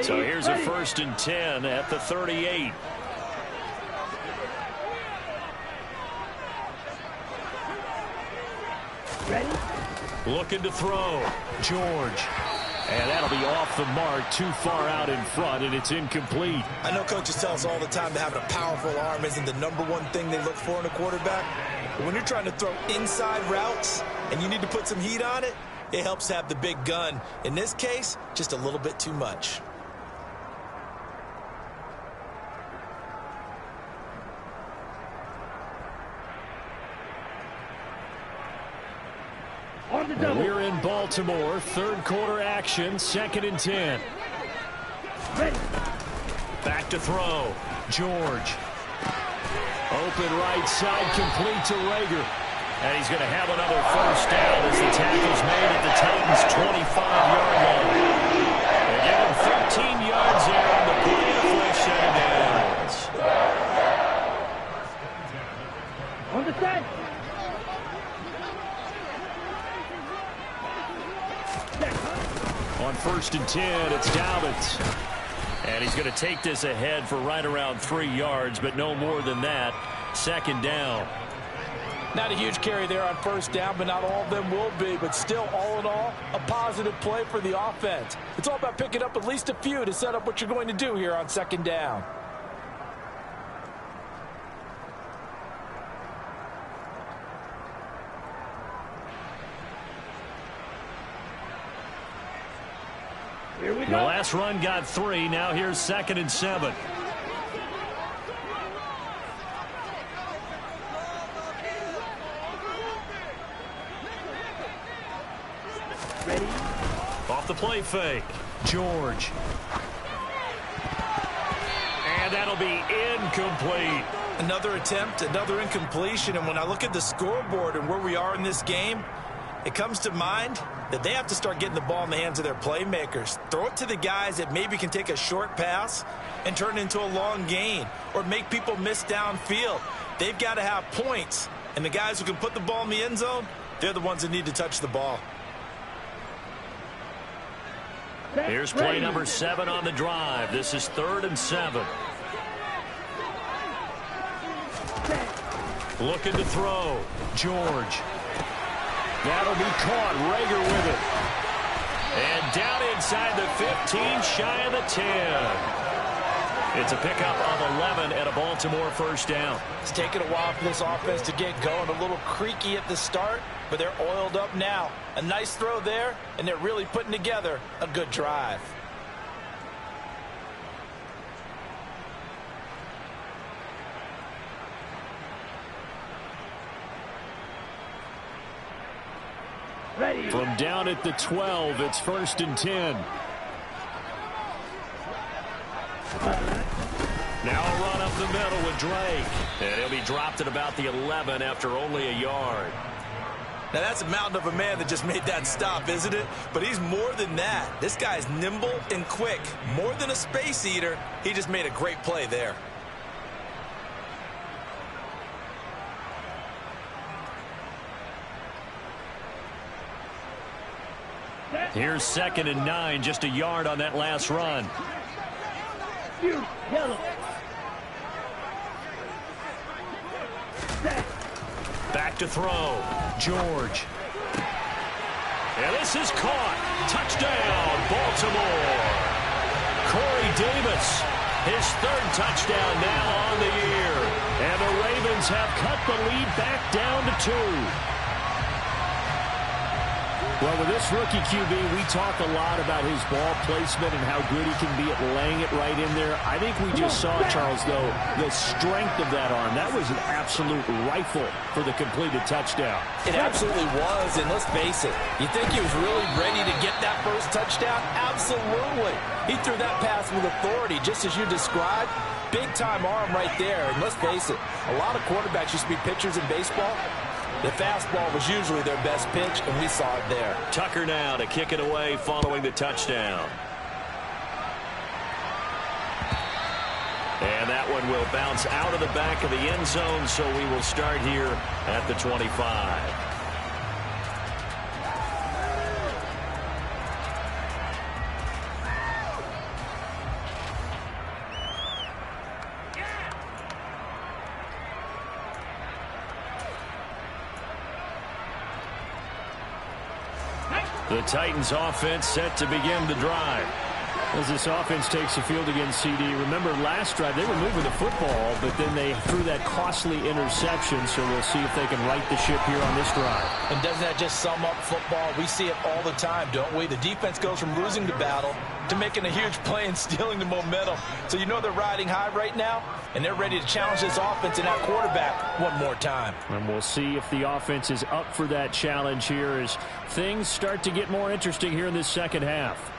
So here's a 1st and 10 at the 38. Looking to throw. George. And that'll be off the mark, too far out in front, and it's incomplete. I know coaches tell us all the time that having a powerful arm isn't the #1 thing they look for in a quarterback. But when you're trying to throw inside routes and you need to put some heat on it, it helps to have the big gun. In this case, just a little bit too much. We're in Baltimore, third quarter action, 2nd and 10. Ready. Back to throw. George. Open right side, complete to Rager. And he's going to have another first down as the tackle's made at the Titans' 25-yard line. They give him 13 yards there on the play to flush out of downs. On the set. On 1st and 10, it's Dobbins. And he's going to take this ahead for right around 3 yards, but no more than that. 2nd down. Not a huge carry there on 1st down, but not all of them will be. But still, all in all, a positive play for the offense. It's all about picking up at least a few to set up what you're going to do here on 2nd down. Here we The go. last run got 3. Now here's 2nd and 7. Ready. Off the play fake. George. And that'll be incomplete. Another attempt, another incompletion. And when I look at the scoreboard and where we are in this game, it comes to mind that they have to start getting the ball in the hands of their playmakers. Throw it to the guys that maybe can take a short pass and turn it into a long gain or make people miss downfield. They've got to have points. And the guys who can put the ball in the end zone, they're the ones that need to touch the ball. Here's play number 7 on the drive. This is 3rd and 7. Looking to throw. George. That'll be caught. Rager with it. And down inside the 15, shy of the 10. It's a pickup of 11 and a Baltimore first down. It's taken a while for this offense to get going. A little creaky at the start, but they're oiled up now. A nice throw there, and they're really putting together a good drive. Ready. From down at the 12, it's 1st and 10. Now a run up the middle with Drake. And he'll be dropped at about the 11 after only a yard. Now, that's a mountain of a man that just made that stop, isn't it? But he's more than that. This guy's nimble and quick. More than a space eater, he just made a great play there. Here's 2nd and 9, just a yard on that last run. You. Yellow. Set. Back to throw. George. And this is caught. Touchdown, Baltimore. Corey Davis, his 3rd touchdown now on the year. And the Ravens have cut the lead back down to 2. Well, with this rookie QB, we talk a lot about his ball placement and how good he can be at laying it right in there. I think we just saw, Charles, though, the strength of that arm. That was an absolute rifle for the completed touchdown. It absolutely was, and let's face it, you think he was really ready to get that first touchdown? Absolutely. He threw that pass with authority, just as you described. Big-time arm right there, and let's face it, a lot of quarterbacks used to be pitchers in baseball. The fastball was usually their best pitch, and we saw it there. Tucker now to kick it away following the touchdown. And that one will bounce out of the back of the end zone, so we will start here at the 25. The Titans offense set to begin the drive. As this offense takes the field against CD, remember last drive they were moving the football, but then they threw that costly interception, so we'll see if they can right the ship here on this drive. And doesn't that just sum up football? We see it all the time, don't we? The defense goes from losing the battle to making a huge play and stealing the momentum. So you know they're riding high right now, and they're ready to challenge this offense and that quarterback one more time. And we'll see if the offense is up for that challenge here as things start to get more interesting here in this second half.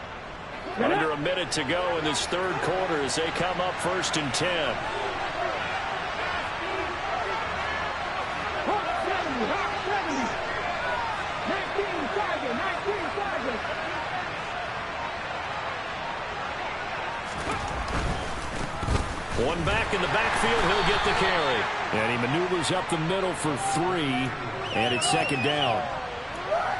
Under a minute to go in this third quarter as they come up 1st and 10. Hawk 70, Hawk 70. 19 target, 19 target. One back in the backfield, he'll get the carry. And he maneuvers up the middle for 3, and it's 2nd down.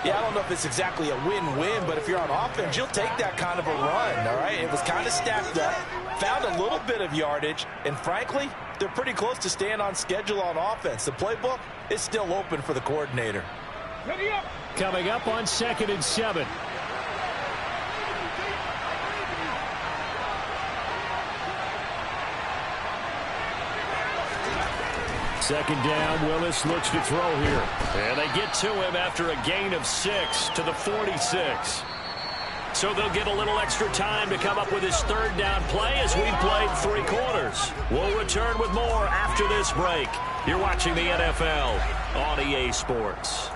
Yeah, I don't know if it's exactly a win-win, but if you're on offense, you'll take that kind of a run, all right? It was kind of stacked up, found a little bit of yardage, and frankly, they're pretty close to staying on schedule on offense. The playbook is still open for the coordinator. Ready up. Coming up on 2nd and 7. Second down, Willis looks to throw here. And they get to him after a gain of 6 to the 46. So they'll get a little extra time to come up with his 3rd down play as we've played 3 quarters. We'll return with more after this break. You're watching the NFL on EA Sports.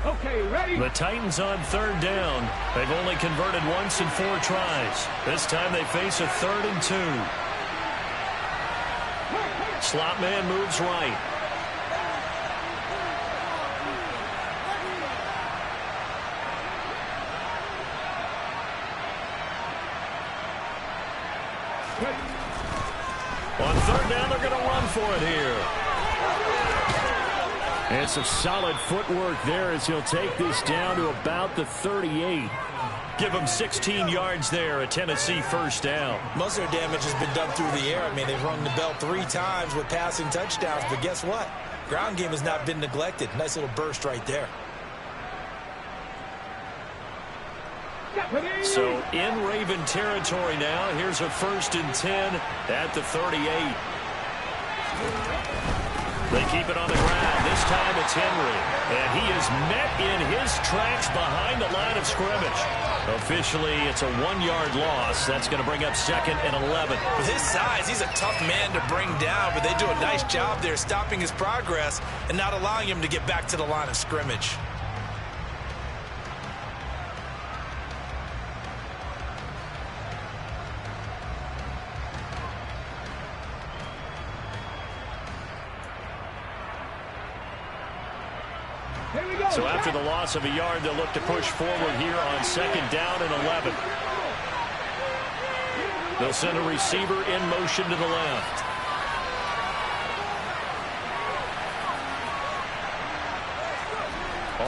Okay, ready. The Titans on 3rd down. They've only converted once in 4 tries. This time they face a 3rd and 2. Slot man moves right. On 3rd down, they're going to run for it here. And some solid footwork there as he'll take this down to about the 38. Give him 16 yards there, a Tennessee 1st down. Most of their damage has been done through the air. I mean, they've rung the bell 3 times with passing touchdowns, but guess what? Ground game has not been neglected. Nice little burst right there. So in Raven territory now, here's a 1st and 10 at the 38. They keep it on the ground. This time it's Henry. And he is met in his tracks behind the line of scrimmage. Officially, it's a 1-yard loss. That's going to bring up 2nd and 11. With his size, he's a tough man to bring down, but they do a nice job there stopping his progress and not allowing him to get back to the line of scrimmage. So after the loss of a yard, they'll look to push forward here on 2nd down and 11. They'll send a receiver in motion to the left.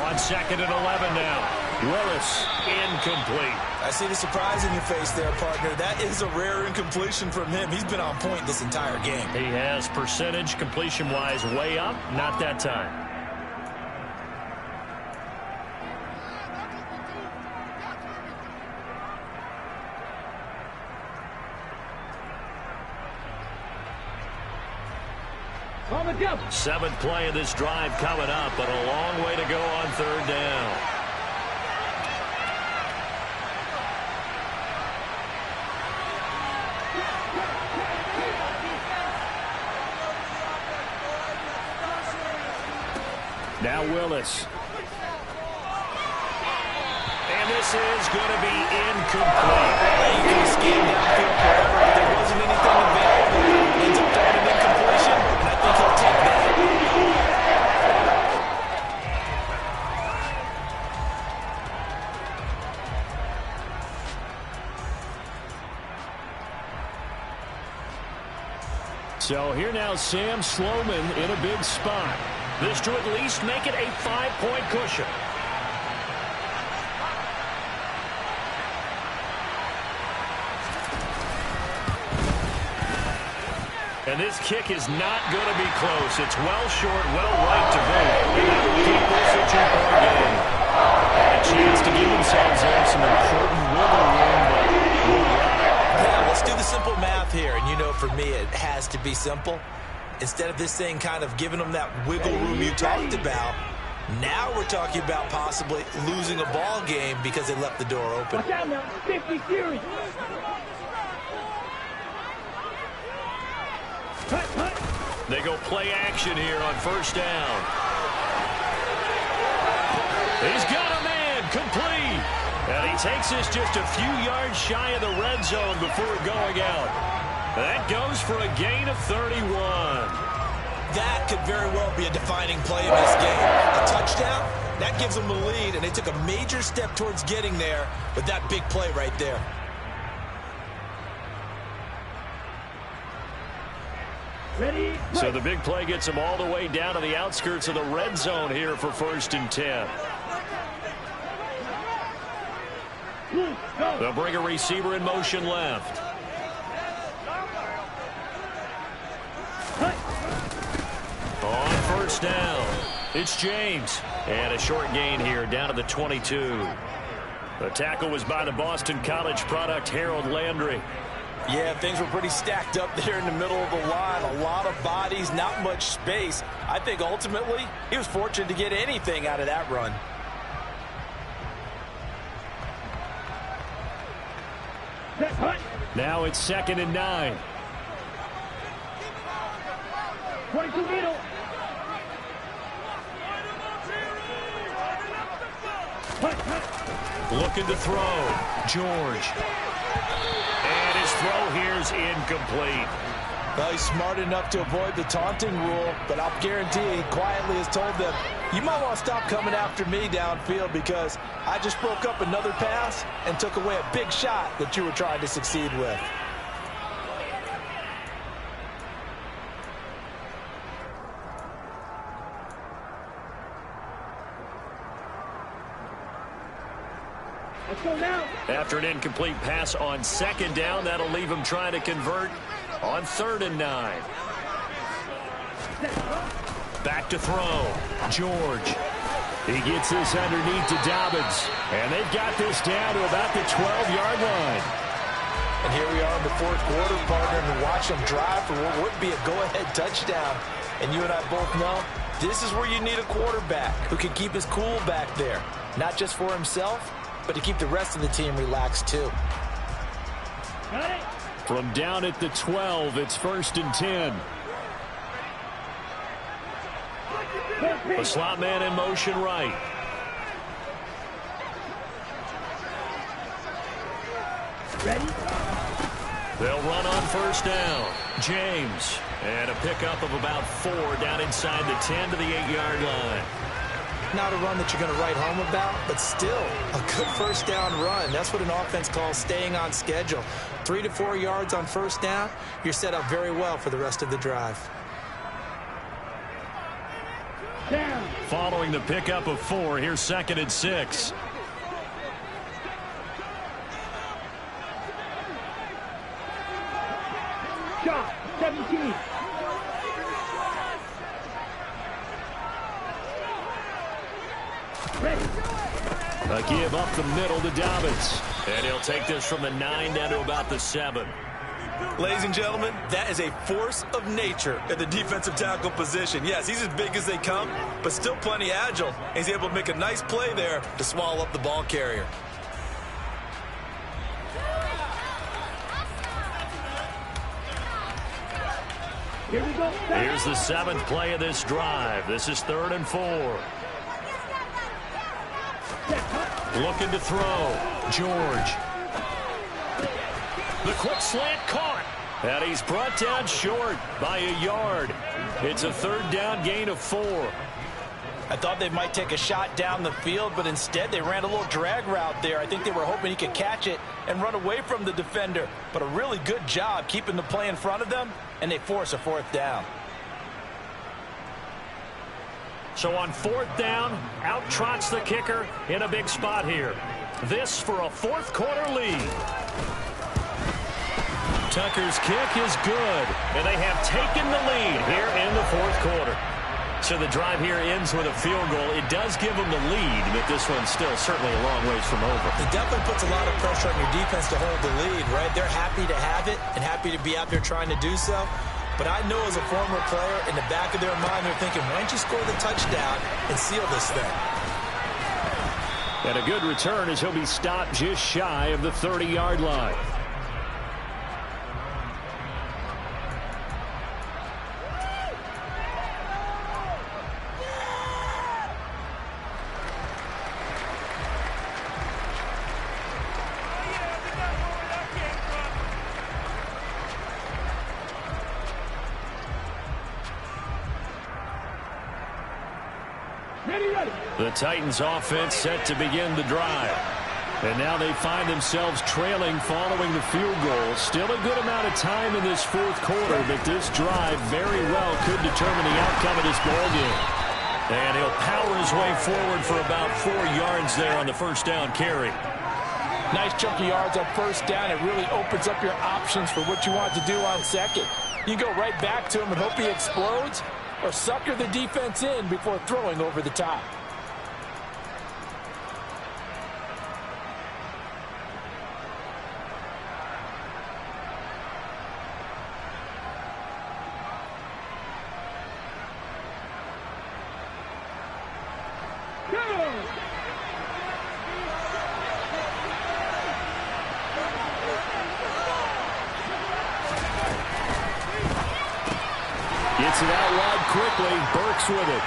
On 2nd and 11 now. Willis incomplete. I see the surprise in your face there, partner. That is a rare incompletion from him. He's been on point this entire game. He has percentage completion-wise way up. Not that time. On the jump. 7th play of this drive coming up, but a long way to go on 3rd down. Now Willis. And this is going to be incomplete. You can scan downfield forever, but there wasn't anything available. Ends up throwing an incompletion, and I think he'll take that. So here now Sam Sloman in a big spot. This to at least make it a 5-point cushion. And this kick is not going to be close. It's well short, well right to boot. And that will keep this a 2-point game. And a chance to give themselves some important wiggle room, but we'll run it. Yeah, let's do the simple math here. And you know, for me, it has to be simple. Instead of this thing kind of giving them that wiggle room you talked about, now we're talking about possibly losing a ball game because they left the door open. Watch out now. 50 series. They go play action here on first down. He's got a man, complete. And he takes this just a few yards shy of the red zone before going out. That goes for a gain of 31. That could very well be a defining play in this game. A touchdown, that gives them the lead, and they took a major step towards getting there with that big play right there. Ready? So the big play gets them all the way down to the outskirts of the red zone here for 1st and 10. They'll bring a receiver in motion left. On first down, it's James. And a short gain here down to the 22. The tackle was by the Boston College product, Harold Landry. Yeah, things were pretty stacked up there in the middle of the line. A lot of bodies, not much space. I think ultimately he was fortunate to get anything out of that run. Now it's 2nd and 9. 22 middle. Looking to throw. George. And his throw here's incomplete. Well, he's smart enough to avoid the taunting rule, but I'll guarantee he quietly has told them, you might want to stop coming after me downfield because I just broke up another pass and took away a big shot that you were trying to succeed with. Let's go now. After an incomplete pass on 2nd down, that'll leave him trying to convert on 3rd and 9. Back to throw. George. He gets this underneath to Dobbins. And they've got this down to about the 12-yard line. And here we are in the 4th quarter, partner, and watch them drive for what would be a go-ahead touchdown. And you and I both know this is where you need a quarterback who can keep his cool back there. Not just for himself, but to keep the rest of the team relaxed too. Got it. From down at the 12, it's 1st and 10. The slot man in motion right. Ready? They'll run on first down. James. And a pickup of about 4 down inside the 10 to the 8-yard line. Not a run that you're going to write home about, but still a good first down run. That's what an offense calls staying on schedule. 3 to 4 yards on first down, you're set up very well for the rest of the drive. Down. Following the pickup of 4, here's 2nd and 6. Shot. 17. Ready. A give up the middle to Dobbins. And he'll take this from the 9 down to about the 7. Ladies and gentlemen, that is a force of nature at the defensive tackle position. Yes, he's as big as they come, but still plenty agile. He's able to make a nice play there to swallow up the ball carrier. Here we go. Here's the 7th play of this drive. This is 3rd and 4. Looking to throw. George. The quick slant caught. And he's brought down short by a yard. It's a 3rd down gain of 4. I thought they might take a shot down the field, but instead they ran a little drag route there. I think they were hoping he could catch it and run away from the defender. But a really good job keeping the play in front of them, and they force a 4th down. So on 4th down, out trots the kicker in a big spot here. This for a 4th quarter lead. Tucker's kick is good, and they have taken the lead here in the 4th quarter. So the drive here ends with a field goal. It does give them the lead, but this one's still certainly a long ways from over. It definitely puts a lot of pressure on your defense to hold the lead, right? They're happy to have it and happy to be out there trying to do so. But I know as a former player, in the back of their mind, they're thinking, why don't you score the touchdown and seal this thing? And a good return as he'll be stopped just shy of the 30-yard line. The Titans offense set to begin the drive. And now they find themselves trailing following the field goal. Still a good amount of time in this 4th quarter, but this drive very well could determine the outcome of this ballgame. And he'll power his way forward for about 4 yards there on the 1st down carry. Nice chunk of yards on 1st down. It really opens up your options for what you want to do on 2nd. You go right back to him and hope he explodes, or sucker the defense in before throwing over the top. Gets it out wide quickly. Burks with it.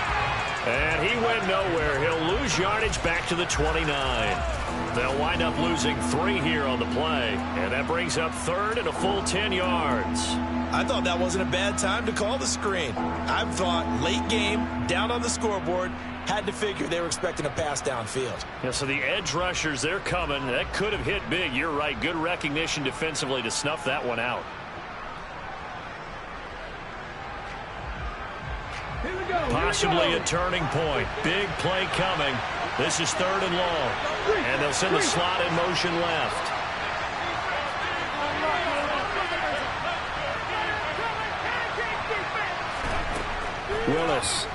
And he went nowhere. He'll lose yardage back to the 29. They'll wind up losing 3 here on the play. And that brings up 3rd and a full 10 yards. I thought that wasn't a bad time to call the screen. I thought late game, down on the scoreboard, had to figure they were expecting a pass downfield. Yeah, so the edge rushers, they're coming. That could have hit big. You're right. Good recognition defensively to snuff that one out. Possibly a turning point. Big play coming. This is 3rd and long. And they'll send the slot in motion left. Willis.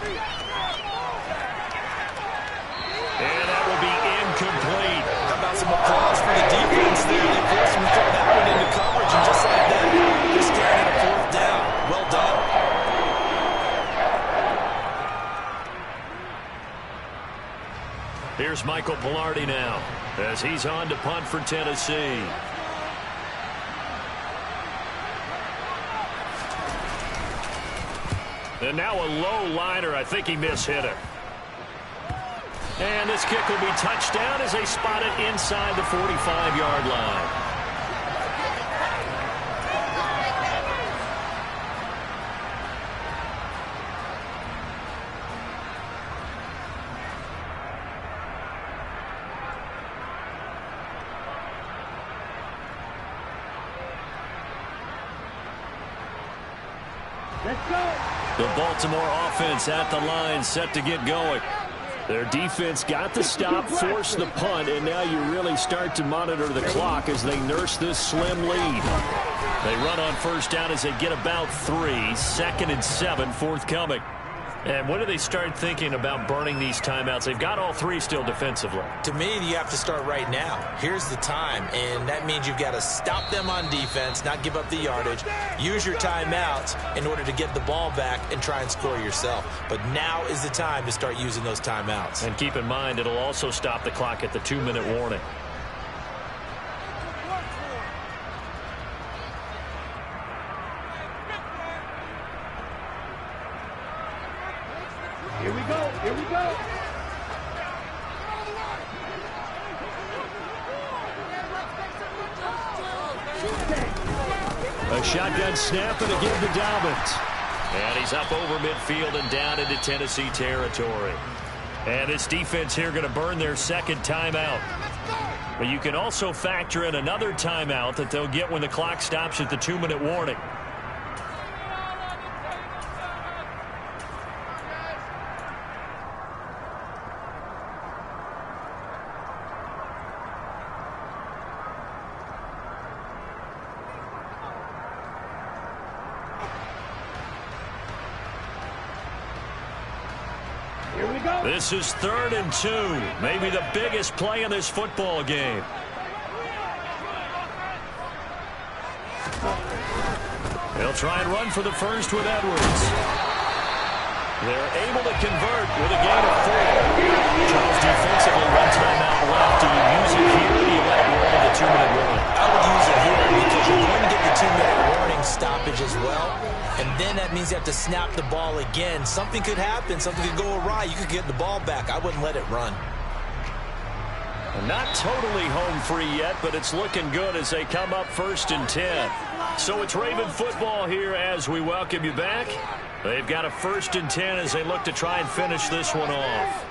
And that will be incomplete. How about some applause for the defense there? They forced him to throw that one into coverage, and just like that, they're staring at a 4th down. Well done. Here's Michael Palardy now as he's on to punt for Tennessee. And now a low liner. I think he mishit it. And this kick will be touchdown as they spot it inside the 45-yard line. Let's go. The Baltimore offense at the line, set to get going. Their defense got the stop, forced the punt, and now you really start to monitor the clock as they nurse this slim lead. They run on 1st down as they get about 3. 2nd and 7 forthcoming. And when do they start thinking about burning these timeouts? They've got all 3 still defensively. To me, you have to start right now. Here's the time, and that means you've got to stop them on defense, not give up the yardage. Use your timeouts in order to get the ball back and try and score yourself. But now is the time to start using those timeouts. And keep in mind, it'll also stop the clock at the 2-minute warning. Here we go. Here we go. A shotgun snap and a give to Dobbins. And he's up over midfield and down into Tennessee territory. And this defense here going to burn their second timeout. But you can also factor in another timeout that they'll get when the clock stops at the 2-minute warning. This is 3rd and 2. Maybe the biggest play in this football game. They'll try and run for the first with Edwards. They're able to convert with a gain of 4. Charles, defensively, 1 timeout left. Do you use it here, or do you let it roll to the 2-minute warning? I would use it here because you're going to get the 2-minute warning stoppage as well. And then that means you have to snap the ball again. Something could happen. Something could go awry. You could get the ball back. I wouldn't let it run. Not totally home free yet, but it's looking good as they come up 1st and 10. So it's Raven football here as we welcome you back. They've got a 1st and 10 as they look to try and finish this one off.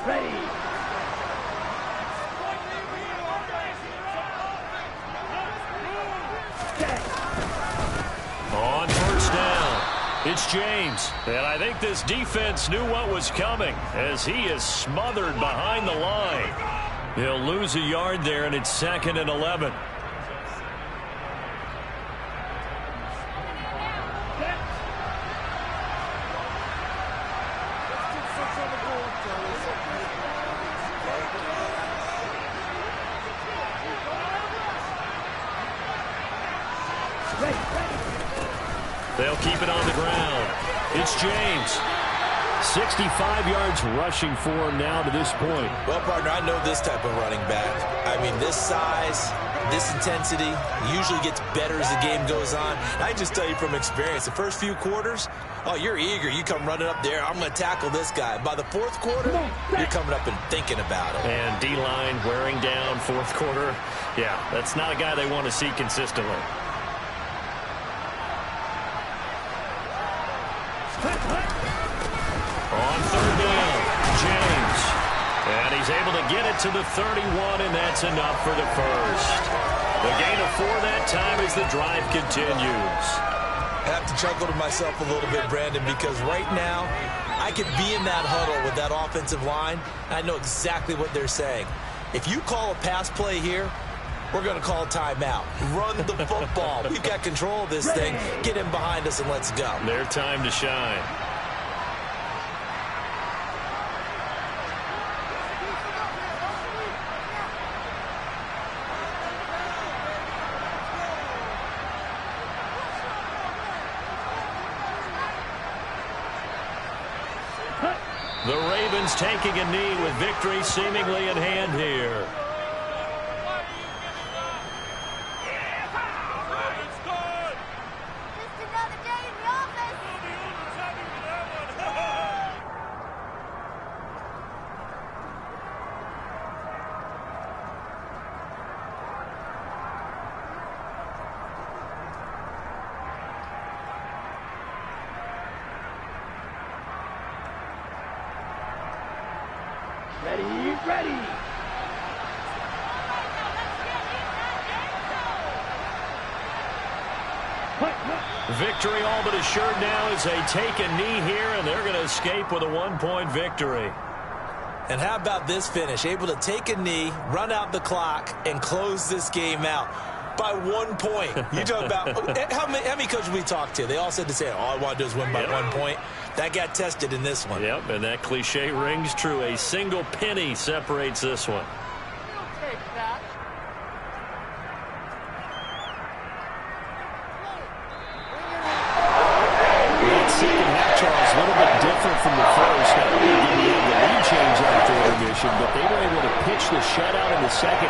Ready. On 1st down, it's James. And I think this defense knew what was coming as he is smothered behind the line. He'll lose a yard there, and it's 2nd and 11. They'll keep it on the ground. It's James. 65 yards rushing for him now to this point. Well, partner, I know this type of running back. I mean, this size, this intensity usually gets better as the game goes on. And I just tell you from experience, the first few quarters, oh, you're eager. You come running up there. I'm going to tackle this guy. By the 4th quarter, you're coming up and thinking about it. And D-line wearing down 4th quarter. Yeah, that's not a guy they want to see consistently. On 3rd down, James. And he's able to get it to the 31, and that's enough for the first. The gain of 4 that time as the drive continues. I have to chuckle to myself a little bit, Brandon, because right now I could be in that huddle with that offensive line, and I know exactly what they're saying. If you call a pass play here, we're going to call timeout. Run the football. We've got control of this thing. Get in behind us and let's go. Their time to shine. The Ravens taking a knee with victory seemingly in hand here. Ready. Victory all but assured now as they take a knee here, and they're going to escape with a 1-point victory. And how about this finish? Able to take a knee, run out the clock, and close this game out by 1 point. You talk about how many coaches we talked to? They all said the same. All I want to do is win by 1 point. That got tested in this one. Yep, and that cliche rings true. A single penny separates this one. That second half, Charles, a little bit different from the first. Not only did he have the lead change after intermission, but they were able to pitch the shutout in the second